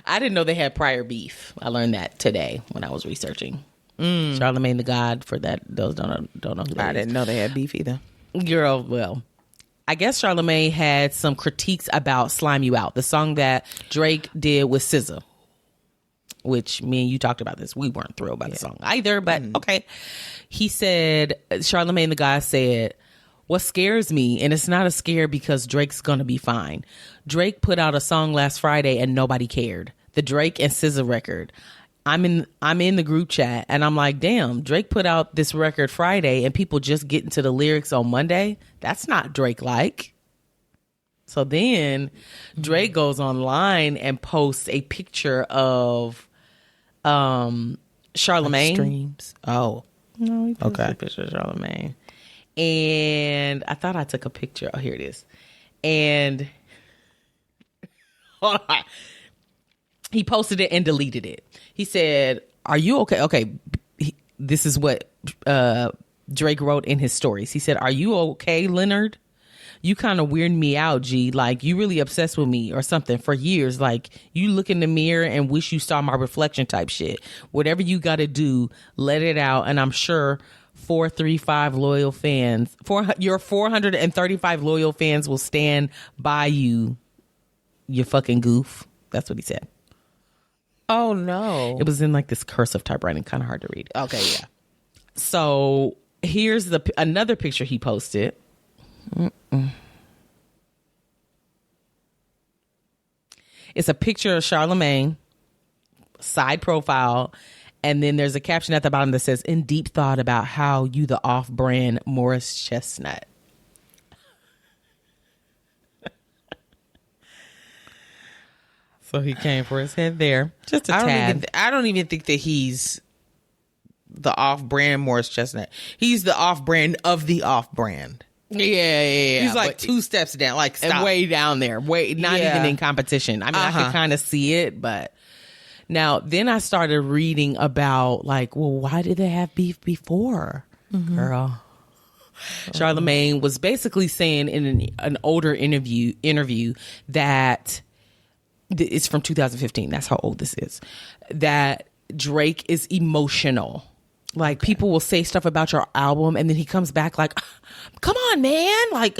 I didn't know they had prior beef. I learned that today when I was researching. Charlamagne the God, for that, those don't know who that I didn't know they had beef either. Girl, well, I guess Charlamagne had some critiques about Slime You Out, the song that Drake did with SZA. which me and you talked about this. We weren't thrilled by the song either, but okay. He said, Charlamagne the God said, what scares me, and it's not a scare because Drake's gonna be fine. Drake put out a song last Friday and nobody cared. The Drake and SZA record. I'm in the group chat and I'm like, damn, Drake put out this record Friday and people just get into the lyrics on Monday. That's not Drake like. So then Drake goes online and posts a picture of Charlamagne. Streams. Oh. No, he posted a picture of Charlamagne. And I thought I took a picture. Oh, here it is. And he posted it and deleted it. He said, are you okay? Okay. This is what Drake wrote in his stories. He said, are you okay, Leonard? You kind of weird me out, G. Like, you really obsessed with me or something for years. Like, you look in the mirror and wish you saw my reflection type shit. Whatever you got to do, let it out. And I'm sure 435 loyal fans, your 435 loyal fans will stand by you, you fucking goof. That's what he said. Oh, no. It was in like this cursive typewriting, kind of hard to read. Okay, yeah. So here's another picture he posted. It's a picture of Charlamagne, side profile, and then there's a caption at the bottom that says, in deep thought about how you the off-brand Morris Chestnut. So he came for his head there. Just a tad. I don't even think that he's the off-brand Morris Chestnut. He's the off-brand of the off-brand. Yeah. He's like 2 steps down, like stop. And way down there. Not even in competition. I mean, I could kind of see it, but now then I started reading about like, well, why did they have beef before, girl? Charlamagne was basically saying in an older interview that it's from 2015. That's how old this is. That Drake is emotional. Like, people will say stuff about your album and then he comes back like, come on, man. Like,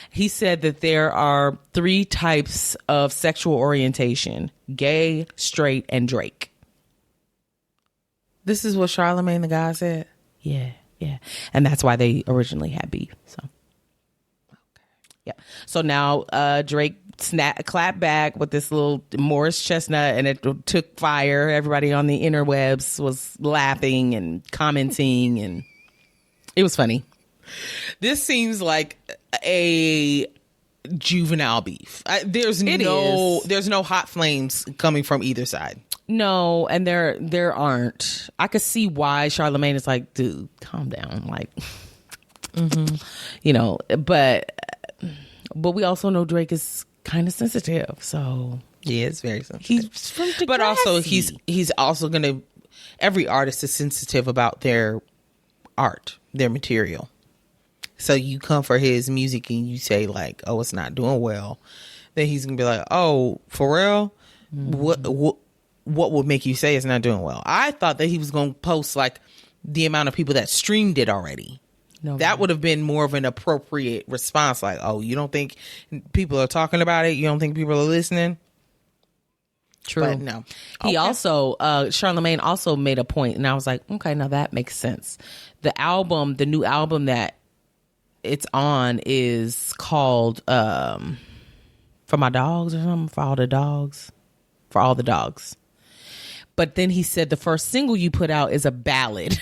he said that there are 3 types of sexual orientation: gay, straight, and Drake. This is what Charlamagne the God said? Yeah. And that's why they originally had beef. So, yeah. So now Drake clapped back with this little Morris Chestnut and it took fire. Everybody on the interwebs was laughing and commenting and it was funny. This seems like a juvenile beef. There's no hot flames coming from either side. No, and there aren't. I could see why Charlamagne is like, dude, calm down. Like, you know, but we also know Drake is kind of sensitive, so yeah, it's very sensitive. He's from Degrassi. But also he's also gonna. Every artist is sensitive about their art, their material. So you come for his music and you say like, oh, it's not doing well, then he's gonna be like, oh, for real? What would make you say it's not doing well? I thought that he was gonna post like the amount of people that streamed it already. No, that would have been more of an appropriate response. Like, oh, you don't think people are talking about it? You don't think people are listening? True. But no. He also, Charlamagne also made a point, and I was like, okay, now that makes sense. The new album that it's on is called For My Dogs or something, For All the Dogs. For All the Dogs. But then he said the first single you put out is a ballad.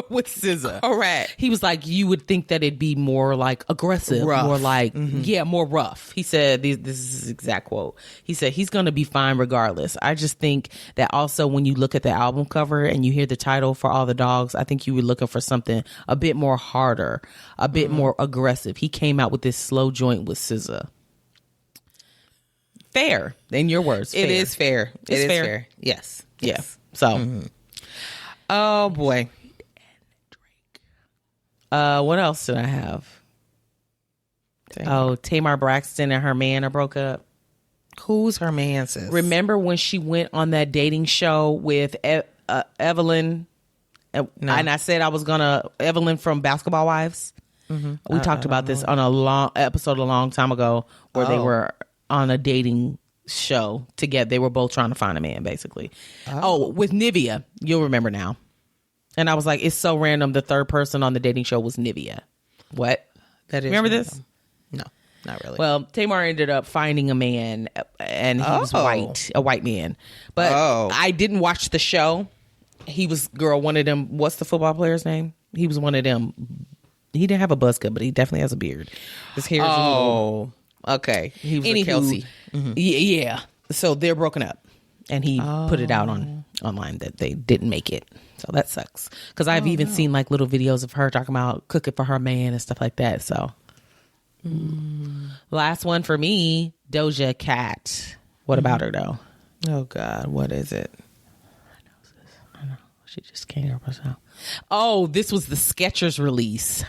With SZA. Correct. He was like, you would think that it'd be more like aggressive, rough. More like, more rough. He said, this is his exact quote. He said, he's going to be fine regardless. I just think that also when you look at the album cover and you hear the title For All the Dogs, I think you were looking for something a bit more harder, a bit more aggressive. He came out with this slow joint with SZA. Fair. In your words. It is fair. It is fair. Yes. Yeah. So. Oh, boy. What else did I have? Tamar Braxton and her man are broke up. Who's her man, sis? Remember when she went on that dating show with Evelyn? No. And I said I was Evelyn from Basketball Wives. We talked about this on a long episode a long time ago where they were on a dating show together. They were both trying to find a man, basically. With Nivea. You'll remember now. And I was like, it's so random. The third person on the dating show was Nivea. What? That is remember random. this? No, not really. Well, Tamar ended up finding a man, and he was white, a white man. But I didn't watch the show. He was, one of them. What's the football player's name? He was one of them. He didn't have a buzz cut, but he definitely has a beard. His hair is a little... okay. He was a Kelce. Mm-hmm. Yeah. So they're broken up. And he put it out online that they didn't make it. So that sucks. Because I've even seen like little videos of her talking about cooking for her man and stuff like that. So last one for me, Doja Cat. What about her though? Oh God, what is it? I know. She just can't help herself. Oh, this was the Skechers release.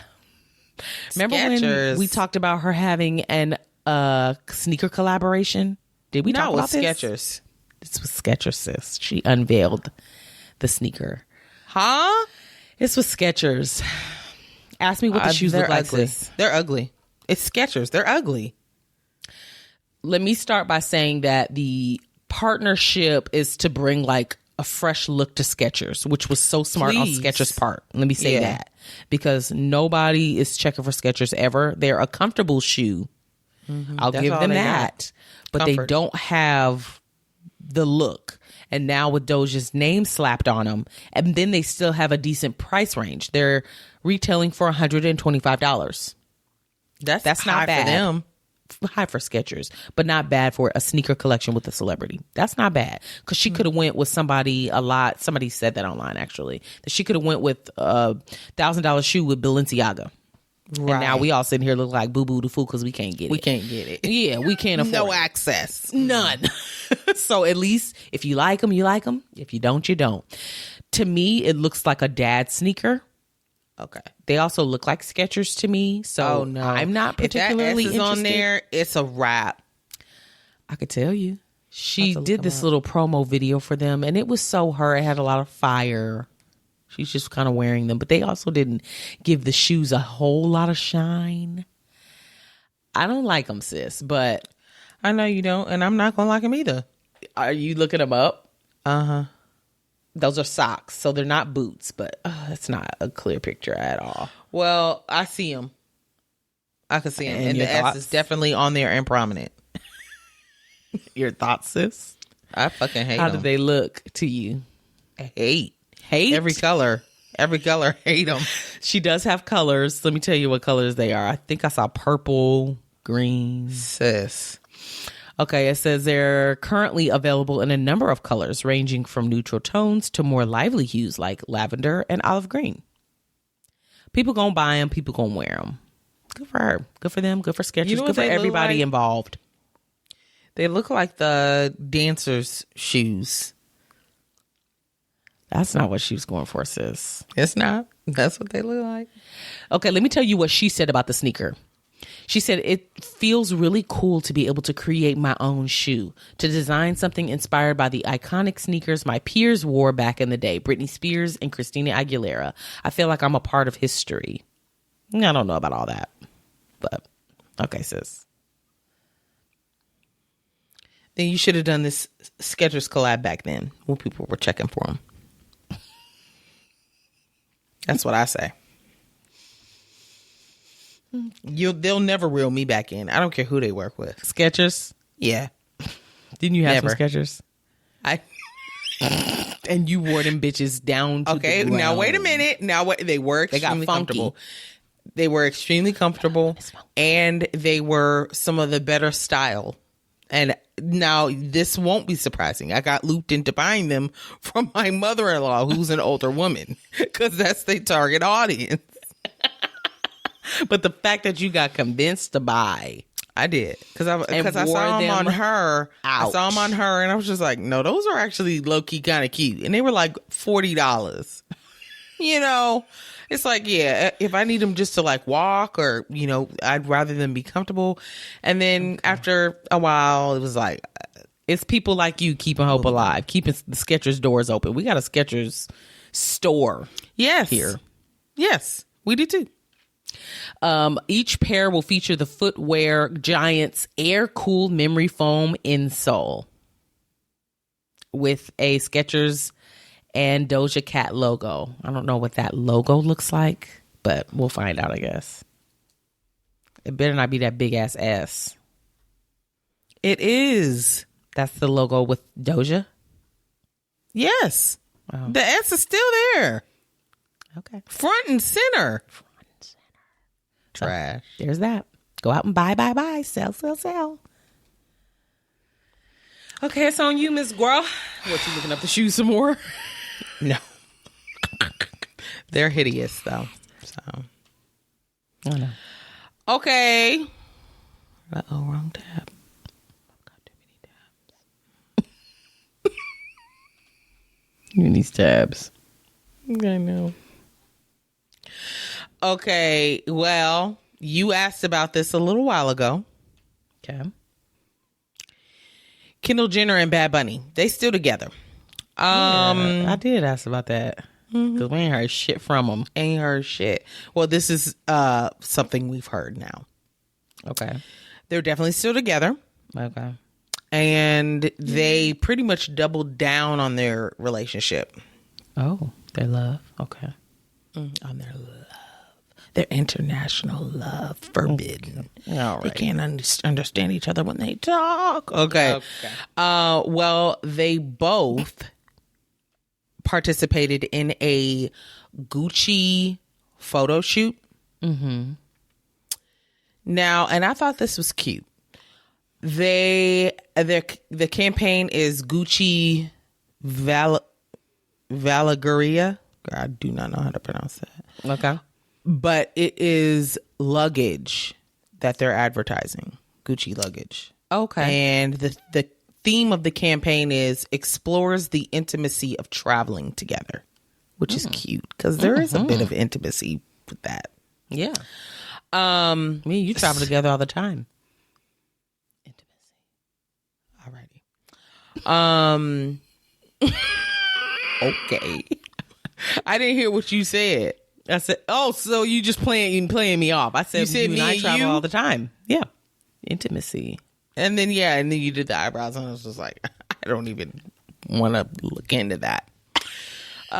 Remember when we talked about her having an sneaker collaboration? Did we talk about this? Skechers. This was Skechers, sis. She unveiled the sneaker. Huh? This was Skechers. Ask me what the shoes look like, sis. They're ugly. It's Skechers. They're ugly. Let me start by saying that the partnership is to bring like a fresh look to Skechers, which was so smart on Skechers' part. Let me say that. Because nobody is checking for Skechers ever. They're a comfortable shoe. I'll give them that. But they don't have the look. And now with Doja's name slapped on them, and then they still have a decent price range. They're retailing for $125. That's not bad for them. High for Skechers, but not bad for a sneaker collection with a celebrity. That's not bad, because she could have went with somebody somebody said that online, actually, that she could have went with a $1,000 shoe with Balenciaga. Right. And now we all sitting here look like boo boo the fool because we can't get it. We can't get it. Yeah, we can't afford no it. access. None. So at least if you like them, you like them. If you don't, you don't. To me, it looks like a dad sneaker. Okay. They also look like Skechers to me. So no. I'm not particularly if that S is on there, it's a wrap. I could tell you. She did this little promo video for them, and it was so her. It had a lot of fire. She's just kind of wearing them, but they also didn't give the shoes a whole lot of shine. I don't like them, sis, but I know you don't, and I'm not going to like them either. Are you looking them up? Uh-huh. Those are socks, so they're not boots, but it's not a clear picture at all. Well, I see them. I can see them, and the S is definitely on there and prominent. Your thoughts, sis? I fucking hate them. How do they look to you? I hate every color, hate them. She does have colors. Let me tell you what colors they are. I think I saw purple, green. Sis. Okay, it says they're currently available in a number of colors, ranging from neutral tones to more lively hues like lavender and olive green. People gonna buy them. People gonna wear them. Good for her. Good for them. Good for Skechers. Good for everybody involved. They look like the dancers' shoes. That's not what she was going for, sis. It's not. That's what they look like. Okay, let me tell you what she said about the sneaker. She said, it feels really cool to be able to create my own shoe, to design something inspired by the iconic sneakers my peers wore back in the day, Britney Spears and Christina Aguilera. I feel like I'm a part of history. I don't know about all that, but okay, sis. Then you should have done this Skechers collab back then when people were checking for them. That's what I say. They'll never reel me back in. I don't care who they work with. Skechers? Yeah. Didn't you have some Skechers? I and you wore them bitches down to the ground. Now wait a minute. They were extremely comfortable. They were extremely comfortable, and they were some of the better style. And now this won't be surprising. I got looped into buying them from my mother-in-law, who's an older woman, because that's their target audience. But the fact that you got convinced to buy, I did, because I saw them on her. I saw them on her, and I was just like, no, those are actually low key kind of cute, and they were like $40. You know, it's like, yeah, if I need them just to like walk, or I'd rather them be comfortable. And then after a while, it was like, it's people like you keeping hope alive, keeping the Skechers doors open. We got a Skechers store, yes, here. Yes, we do too. Each pair will feature the footwear giant's air-cooled memory foam insole with a Skechers and Doja Cat logo. I don't know what that logo looks like, but we'll find out, I guess. It better not be that big-ass S. It is. That's the logo with Doja? Yes. Wow. The S is still there. Okay. Front and center. Trash. So, there's that. Go out and buy. Sell. Okay, it's on you, Miss Guara. What, you looking up the shoes some more? No. They're hideous, though. So. I know. Okay. Uh-oh, wrong tab. I've got too many tabs. You need these tabs. I know. Okay, well, you asked about this a little while ago. Okay. Kendall Jenner and Bad Bunny, they still together. Yeah, I did ask about that because we ain't heard shit from them. Ain't heard shit. Well, this is something we've heard now. Okay. They're definitely still together. Okay. And they pretty much doubled down on their relationship. Oh, their love. Okay. On their love. Their international love. Forbidden. All right. They can't understand each other when they talk. Okay. Well, they both participated in a Gucci photo shoot. Mm-hmm. Now, and I thought this was cute. The campaign is Gucci Valagaria. I do not know how to pronounce that. Okay. But it is luggage that they're advertising. Gucci luggage. Okay. And the theme of the campaign is explores the intimacy of traveling together, which is cute because there is a bit of intimacy with that. Yeah. Me and you travel together all the time. Alrighty. Okay. I didn't hear what you said. I said, "Oh, so you just playing me off?" I said, You said "You me and I and travel you? all the time." Yeah, intimacy. And then you did the eyebrows, and I was just like, I don't even want to look into that. So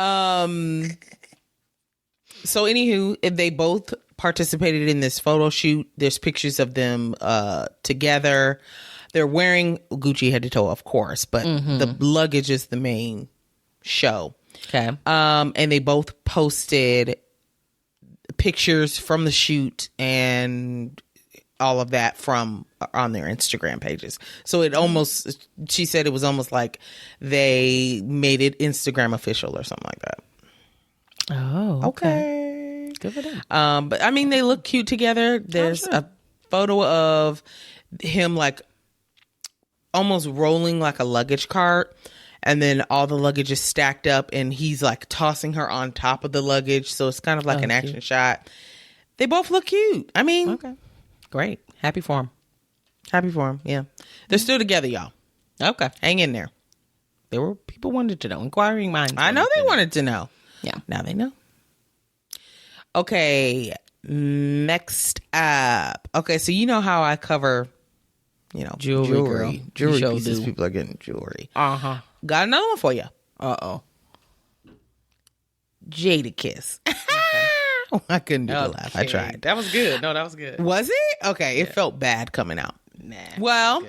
anywho, they both participated in this photo shoot. There's pictures of them together. They're wearing Gucci head to toe, of course, but the luggage is the main show. Okay. And they both posted pictures from the shoot and all of that from on their Instagram pages. So she said it was almost like they made it Instagram official or something like that. Oh, Okay. Good for them. But I mean, they look cute together. There's a photo of him like almost rolling like a luggage cart. And then all the luggage is stacked up and he's like tossing her on top of the luggage. So it's kind of like an action shot. They both look cute. I mean, Okay. Great. Happy for him. happy for them. Yeah. They're still together, y'all. Okay. Hang in there. People wanted to know. Inquiring minds. I know they wanted to know. Yeah. Now they know. Okay. Next up. Okay. So you know how I cover, Jewelry, girl. Jewelry You sure pieces. do. People are getting jewelry. Uh-huh. Got another one for you. Uh-oh. Jadakiss. I couldn't do the laugh. I tried. That was good. No, that was good. Was it? Okay. It felt bad coming out. Nah. Well,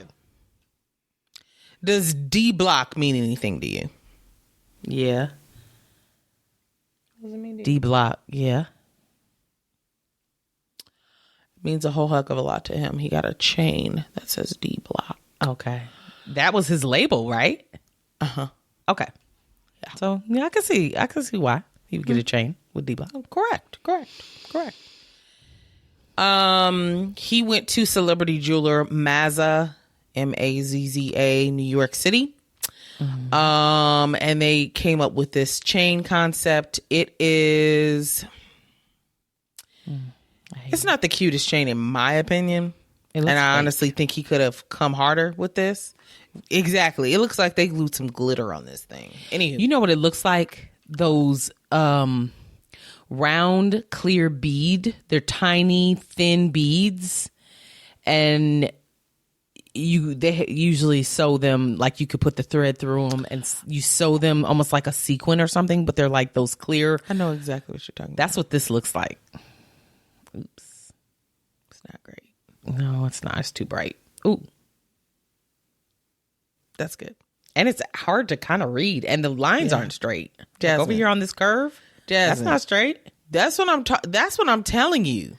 does D block mean anything to you? Yeah. What does it mean to you? D block. Yeah. Means a whole heck of a lot to him. He got a chain that says D block. Okay. That was his label, right? Uh-huh. Okay. Yeah. So yeah, I can see why he would get a chain with D block. Correct. He went to celebrity jeweler Mazza, Mazza, New York City. And they came up with this chain concept. It is it's not the cutest chain in my opinion. And I honestly think he could have come harder with this. Exactly. It looks like they glued some glitter on this thing. Anywho. You know what it looks like? Those round, clear bead. They're tiny, thin beads. And they usually sew them, like you could put the thread through them and you sew them almost like a sequin or something, but they're like those clear. I know exactly what you're talking about. That's what this looks like. Oops. It's not great. No, it's not. It's too bright. Ooh. That's good. And it's hard to kind of read, and the lines aren't straight. Like over here on this curve, that's not straight. That's what I'm telling you.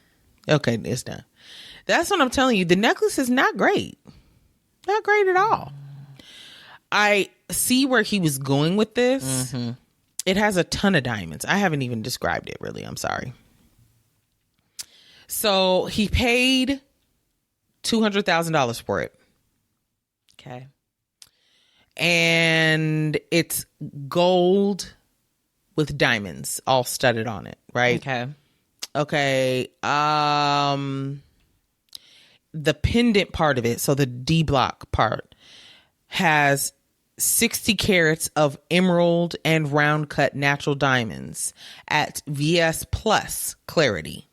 Okay, it's done. That's what I'm telling you. The necklace is not great. Not great at all. I see where he was going with this. Mm-hmm. It has a ton of diamonds. I haven't even described it, really. I'm sorry. So he paid $200,000 for it. Okay. And it's gold with diamonds all studded on it, right? Okay. The pendant part of it, so the D block part, has 60 carats of emerald and round cut natural diamonds at VS plus clarity.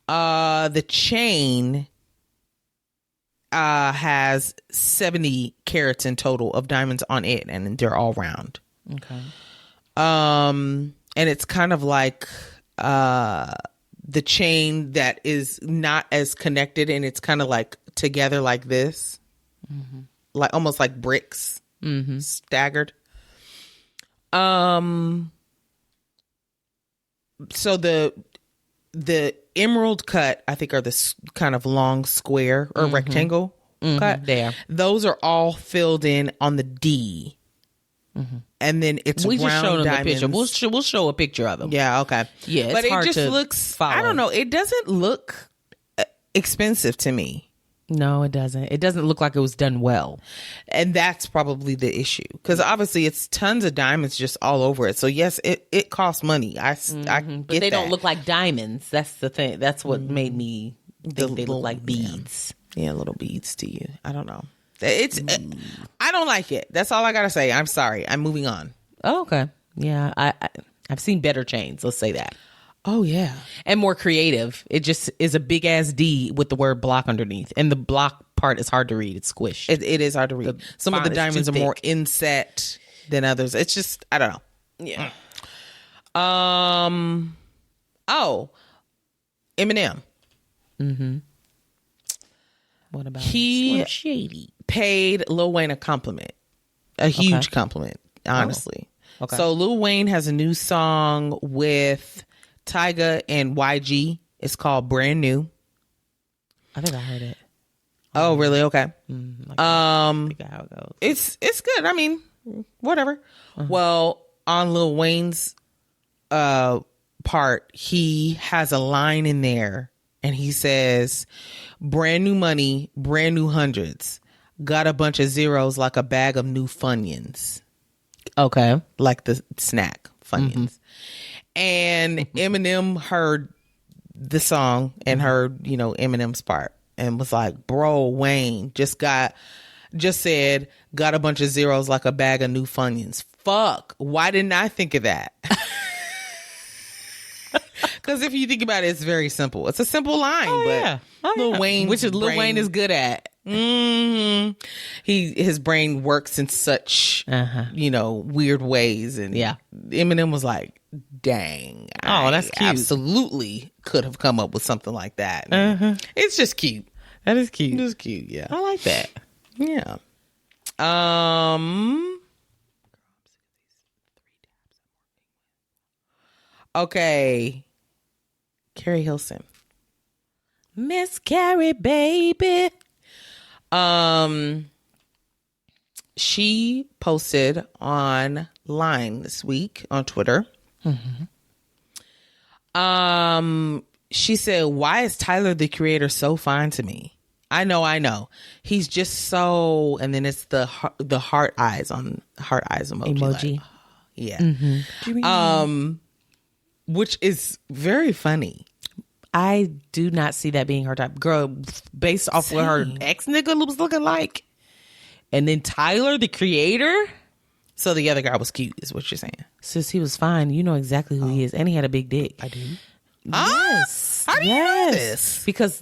The chain has 70 carats in total of diamonds on it, and they're all round. Okay. And it's kind of like the chain that is not as connected, and it's kind of like together like this, like almost like bricks, staggered. So the emerald cut, I think, are this kind of long square or rectangle cut. There, those are all filled in on the D. And then it's we just showed them diamonds. the picture. We'll show a picture of them. Yeah, okay. Yeah, but it's hard it just to looks. follow. I don't know. It doesn't look expensive to me. No, it doesn't. It doesn't look like it was done well, and that's probably the issue, because obviously it's tons of diamonds just all over it. So yes, it costs money. I but they don't look like diamonds. That's the thing. That's what made me think they look like beads. Yeah, little beads to you. I don't know. I don't like it. That's all I gotta say. I'm sorry. I'm moving on. Oh, okay. Yeah, I've seen better chains. Let's say that. Oh yeah, and more creative. It just is a big ass D with the word block underneath, and the block part is hard to read. It's squished. It is hard to read. Some of the diamonds are more inset than others. It's just, I don't know. Yeah. Oh, Eminem. What about he Shady? Paid Lil Wayne a compliment, a huge compliment, honestly. Oh. Okay. So Lil Wayne has a new song with Tyga and YG. It's called Brand New. I think I heard it. Oh, really? Okay. Like how it goes. It's good. I mean, whatever. Well, on Lil Wayne's part, he has a line in there, and he says, "Brand new money, brand new hundreds. Got a bunch of zeros like a bag of new Funyuns." Okay. Like the snack Funyuns. And Eminem heard the song and heard, Eminem's part, and was like, "Bro, Wayne just said, got a bunch of zeros like a bag of new Funyuns. Fuck. Why didn't I think of that?" Because if you think about it, it's very simple. It's a simple line, Lil Wayne, which is Lil Wayne is good at. His brain works in such weird ways, and Eminem was like, "Dang, that's cute. Absolutely could have come up with something like that." It's just cute. That is cute. It's cute. Yeah, I like that. Yeah. Okay. Keri Hilson. Miss Keri, baby. She posted online this week on Twitter. She said, "Why is Tyler the Creator so fine to me? I know. He's just so," and then it's the heart eyes emoji. Like, yeah. Which is very funny. I do not see that being her type. Girl, based off what her ex nigga was looking like. And then Tyler, the Creator? So the other guy was cute, is what you're saying. Sis, he was fine. You know exactly who he is. And he had a big dick. I do. Yes. How do you know this? Because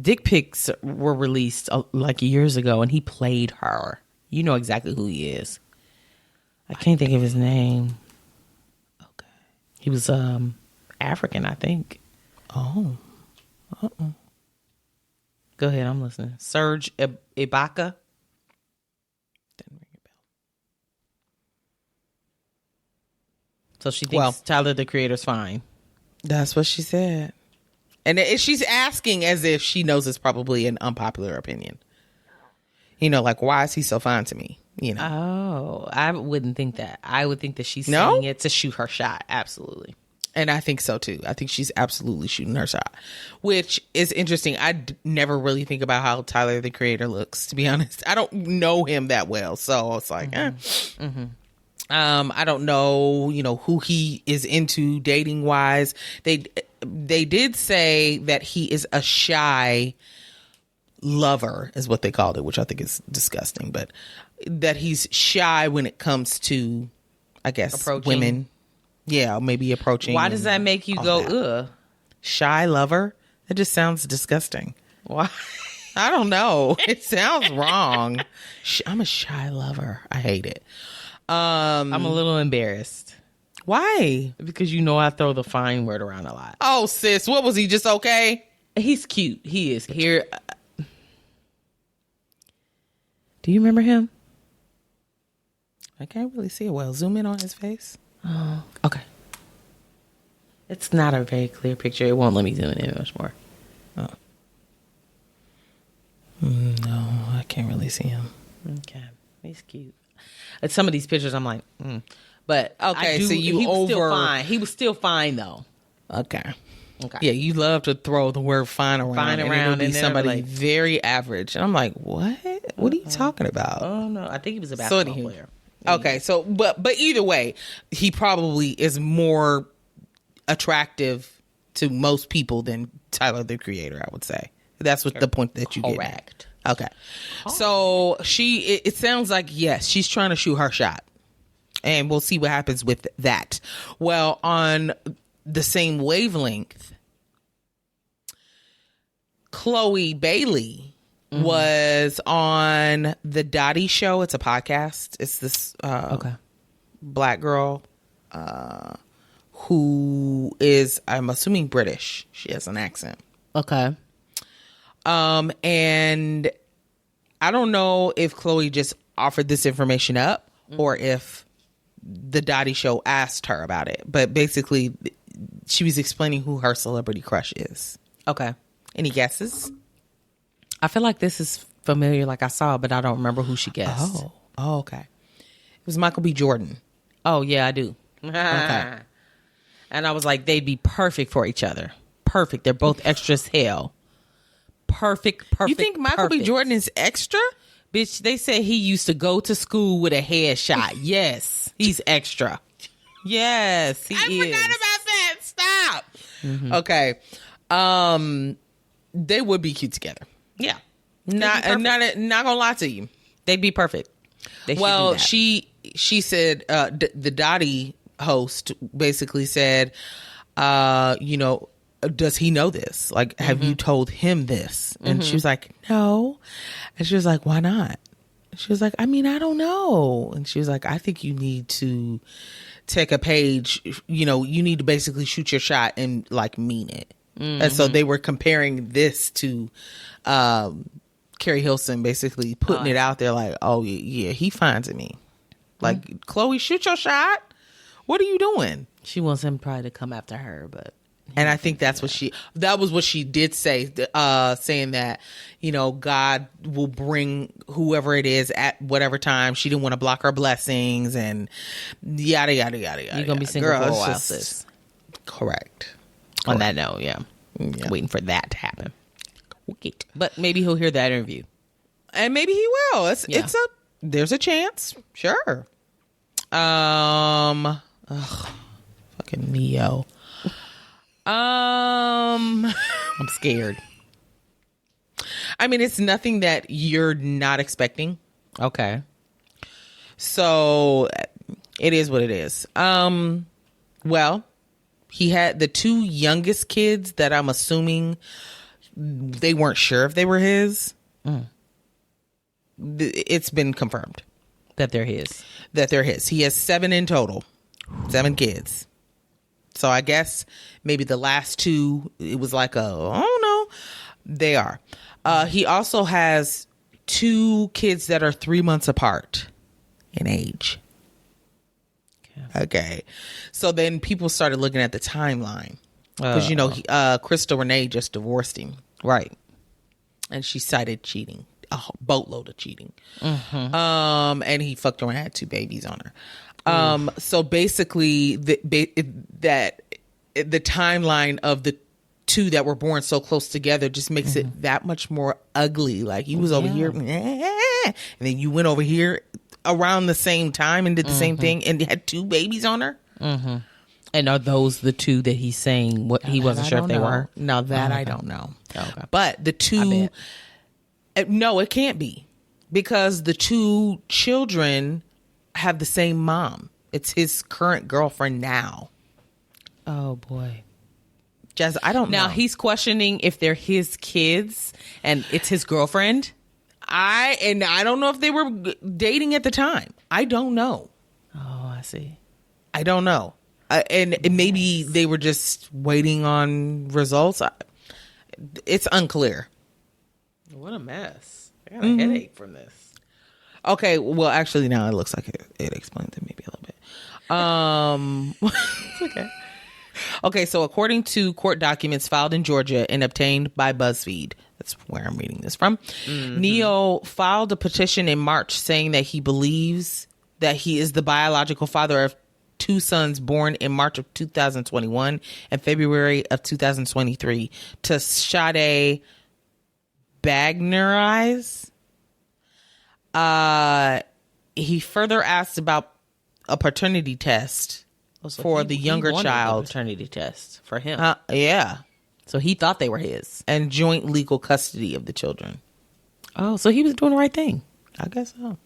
dick pics were released like years ago and he played her. You know exactly who he is. I can't think of his name. Okay. He was African, I think. Oh. Uh-uh. Go ahead, I'm listening. Serge Ibaka. Didn't ring a bell. So she thinks Tyler, the Creator's fine. That's what she said. And she's asking as if she knows it's probably an unpopular opinion. You know, like, why is he so fine to me? You know? Oh, I wouldn't think that. I would think that she's saying it to shoot her shot. Absolutely. And I think so, too. I think she's absolutely shooting her shot, which is interesting. I never really think about how Tyler, the Creator, looks, to be honest. I don't know him that well. So it's like, I don't know, you know, who he is into dating wise. They did say that he is a shy lover, is what they called it, which I think is disgusting, but that he's shy when it comes to, I guess, approaching women. Yeah, maybe approaching. Why does that make you go, ugh? Shy lover? That just sounds disgusting. Why? I don't know. It sounds wrong. I'm a shy lover. I hate it. I'm a little embarrassed. Why? Because you know I throw the fine word around a lot. Oh, sis, what was he, just okay? He's cute. He is. Here. Do you remember him? I can't really see it well. Zoom in on his face. Oh, okay. It's not a very clear picture. It won't let me zoom in much more. Oh. No, I can't really see him. Okay. He's cute. At some of these pictures, I'm like, But okay, so he was still fine. He was still fine, though. Okay. Okay. Yeah, you love to throw the word fine around. And it'll be somebody like, very average. And I'm like, what? What are you talking about? Oh, no. I think he was a basketball player. Okay, so but either way, he probably is more attractive to most people than Tyler, the Creator, I would say. That's what the point that you get. Correct. Okay. So it sounds like, yes, she's trying to shoot her shot. And we'll see what happens with that. Well, on the same wavelength, Chloe Bailey was on the Dottie Show. It's a podcast. It's this black girl who is, I'm assuming, British. She has an accent. Okay. And I don't know if Chloe just offered this information up or if the Dottie Show asked her about it. But basically, she was explaining who her celebrity crush is. Okay. Any guesses? I feel like this is familiar, like I saw, but I don't remember who she guessed. Oh, okay. It was Michael B. Jordan. Oh, yeah, I do. Okay. And I was like, they'd be perfect for each other. Perfect. They're both extra as hell. Perfect. You think Michael B. Jordan is extra? Bitch, they said he used to go to school with a headshot. Yes, he's extra. Yes, he is. I forgot about that. Stop. Okay. They would be cute together. Yeah. Not gonna lie to you. They'd be perfect. Well, she said the Dottie host basically said, you know, does he know this? Like, have you told him this? And she was like, no. And she was like, why not? She was like, I mean, I don't know. And she was like, I think you need to take a page, you know, you need to basically shoot your shot and like mean it. And so they were comparing this to Keri Hilson, basically putting it out there like, oh yeah, he finds me. Like, Chloe, shoot your shot. What are you doing? She wants him probably to come after her, but. And I think that was what she did say, saying that, you know, God will bring whoever it is at whatever time. She didn't want to block her blessings and yada, yada, yada, yada. You're going to be single for a while, sis. Correct. On that note, yeah. Waiting for that to happen. But maybe he'll hear that interview. And maybe he will. There's a chance. Sure. Fucking Neyo. I'm scared. I mean, it's nothing that you're not expecting. Okay. So it is what it is. Well, he had the two youngest kids that I'm assuming they weren't sure if they were his. It's been confirmed that they're his. He has 7 in total. 7 kids. So I guess maybe the last 2, it was like oh no, they are. He also has 2 kids that are 3 months apart in age. Okay. So then people started looking at the timeline. Because, Crystal Renee just divorced him. Right. And she cited cheating. A boatload of cheating. And he fucked around, had 2 babies on her. So basically, the timeline of the 2 that were born so close together just makes it that much more ugly. Like, he was over here, and then you went over here around the same time and did the same thing and had 2 babies on her. And are those the 2 that he's saying what he wasn't sure if they were? No, that I don't know. Okay. But the 2, no, it can't be, because the 2 children have the same mom. It's his current girlfriend now. Oh boy. Jess, I don't know. Now he's questioning if they're his kids and it's his girlfriend. I don't know if they were dating at the time. I don't know. Oh, I see. I don't know. And maybe they were just waiting on results. It's unclear. What a mess. I got a headache from this. Okay, well, actually, now it looks like it explains it maybe a little bit. It's okay. Okay, so according to court documents filed in Georgia and obtained by BuzzFeed, that's where I'm reading this from, Neyo filed a petition in March saying that he believes that he is the biological father of 2 sons born in March of 2021 and February of 2023 to Sade Bagnerize. He further asked about a paternity test for the younger child. A paternity test for him. Yeah. So he thought they were his. And joint legal custody of the children. Oh, so he was doing the right thing. I guess so.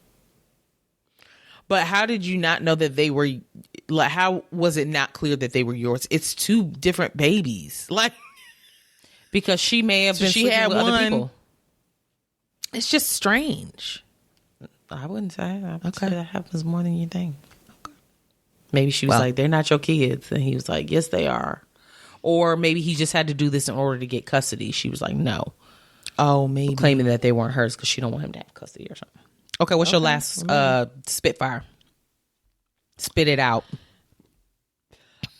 But how did you not know that they were, like, how was it not clear that they were yours? It's 2 different babies. Like, because she may have been she had with one. Other people. It's just strange. I wouldn't say. I would say that happens more than you think. Okay. Maybe she was like, they're not your kids. And he was like, yes, they are. Or maybe he just had to do this in order to get custody. She was like, no. Oh, maybe. Claiming that they weren't hers because she don't want him to have custody or something. Okay, what's your last spitfire? Spit it out.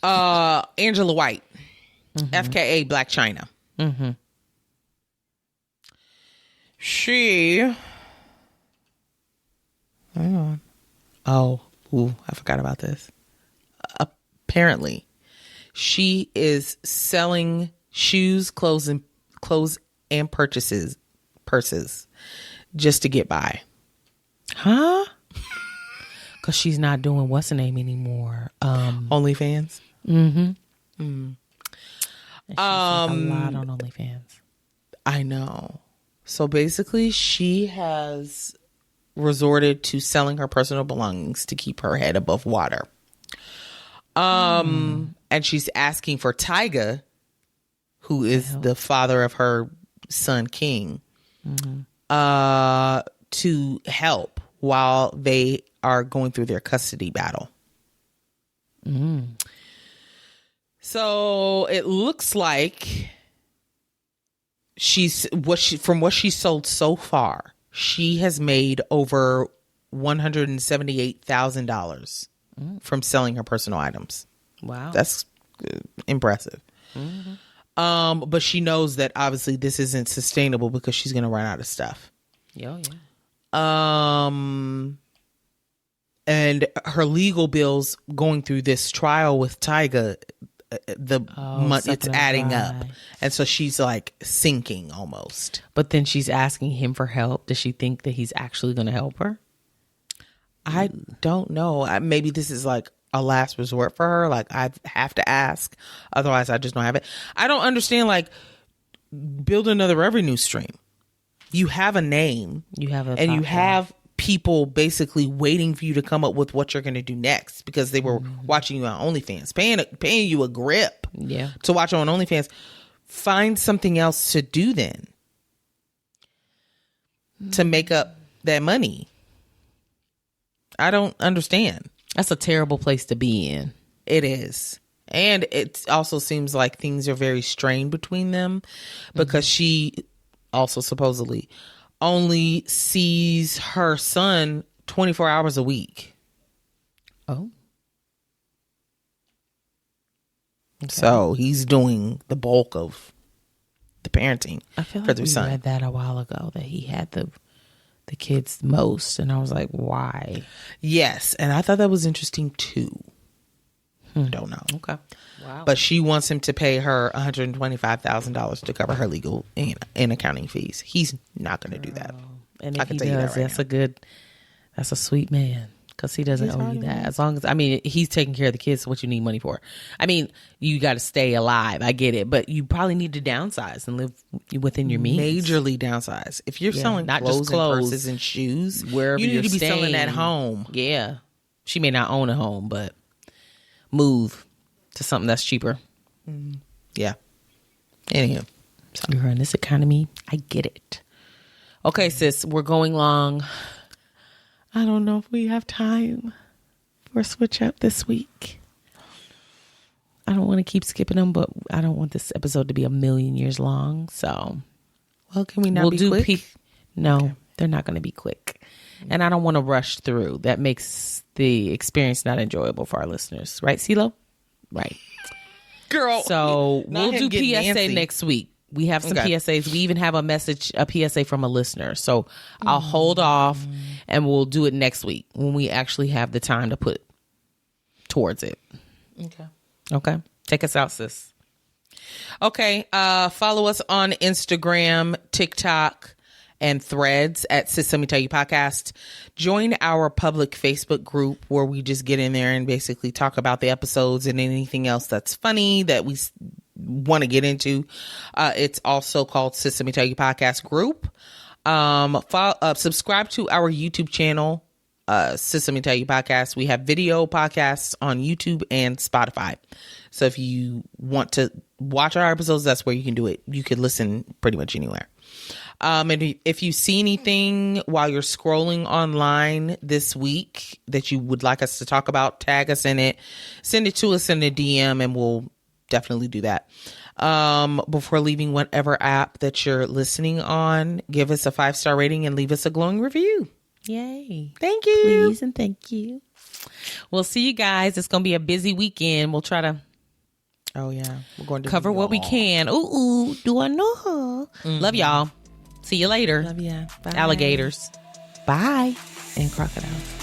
Angela White. FKA Black China. She... Hang on. Oh, I forgot about this. Apparently, she is selling shoes, clothes, and purses just to get by. Huh? Because she's not doing what's the name anymore. OnlyFans. And she's a lot on OnlyFans. I know. So basically, she has resorted to selling her personal belongings to keep her head above water. And she's asking for Tyga, who is the father of her son King, to help while they are going through their custody battle. So it looks like from what she sold so far, she has made over $178,000 from selling her personal items. Wow. That's impressive. But she knows that obviously this isn't sustainable because she's going to run out of stuff. Yeah. And her legal bills going through this trial with Tyga, it's adding up. And so she's like sinking almost. But then she's asking him for help. Does she think that he's actually going to help her? I don't know. Maybe this is like a last resort for her. Like, I have to ask. Otherwise, I just don't have it. I don't understand, like, build another revenue stream. You have a name. You have a and you have people basically waiting for you to come up with what you're going to do next because they were watching you on OnlyFans, paying you a grip to watch on OnlyFans. Find something else to do then to make up that money. I don't understand. That's a terrible place to be in. It is. And it also seems like things are very strained between them because she also supposedly only sees her son 24 hours a week. Oh. Okay. So he's doing the bulk of the parenting I feel for like their we son. read that a while ago that he had the kids most, and I was like, why? Yes, and I thought that was interesting too. Don't know. Okay. Wow. But she wants him to pay her $125,000 to cover her legal and accounting fees. He's not going to do that. And if he does, that's a sweet man because he doesn't owe you that. As long as, I mean, he's taking care of the kids. What you need money for? I mean, you got to stay alive. I get it, but you probably need to downsize and live within your means. Majorly downsize. If you're selling not just clothes and purses and shoes, wherever you need to be staying, selling at home. Yeah, she may not own a home, but move to something that's cheaper. Yeah. Anyhow, you're in this economy. I get it. Okay, sis, we're going long. I don't know if we have time for a switch up this week. I don't want to keep skipping them, but I don't want this episode to be 1,000,000 years long. So, well, can we not be quick? No, okay. They're not going to be quick. And I don't want to rush through. That makes the experience not enjoyable for our listeners. Right, CeeLo? Right. Girl. So, we'll do PSA next week. We have some PSAs. We even have a PSA from a listener. So I'll hold off and we'll do it next week when we actually have the time to put towards it. Okay. Take us out, sis. Okay. Follow us on Instagram, TikTok, and Threads at SLMTY Podcast. Join our public Facebook group where we just get in there and basically talk about the episodes and anything else that's funny that we want to get into. It's also called SLMTY Podcast Group. Subscribe to our YouTube channel, SLMTY Podcast. We have video podcasts on YouTube and Spotify. So if you want to watch our episodes, that's where you can do it. You can listen pretty much anywhere. And if you see anything while you're scrolling online this week that you would like us to talk about, tag us in it, send it to us in a DM, and we'll definitely do that. Before leaving whatever app that you're listening on, give us a 5-star rating and leave us a glowing review. Yay. Thank you. Please and thank you. We'll see you guys. It's going to be a busy weekend. We'll try to we're going to cover what we can. Ooh, do I know her? Love y'all. See you later. Love ya. Bye. Alligators. Bye. And crocodiles.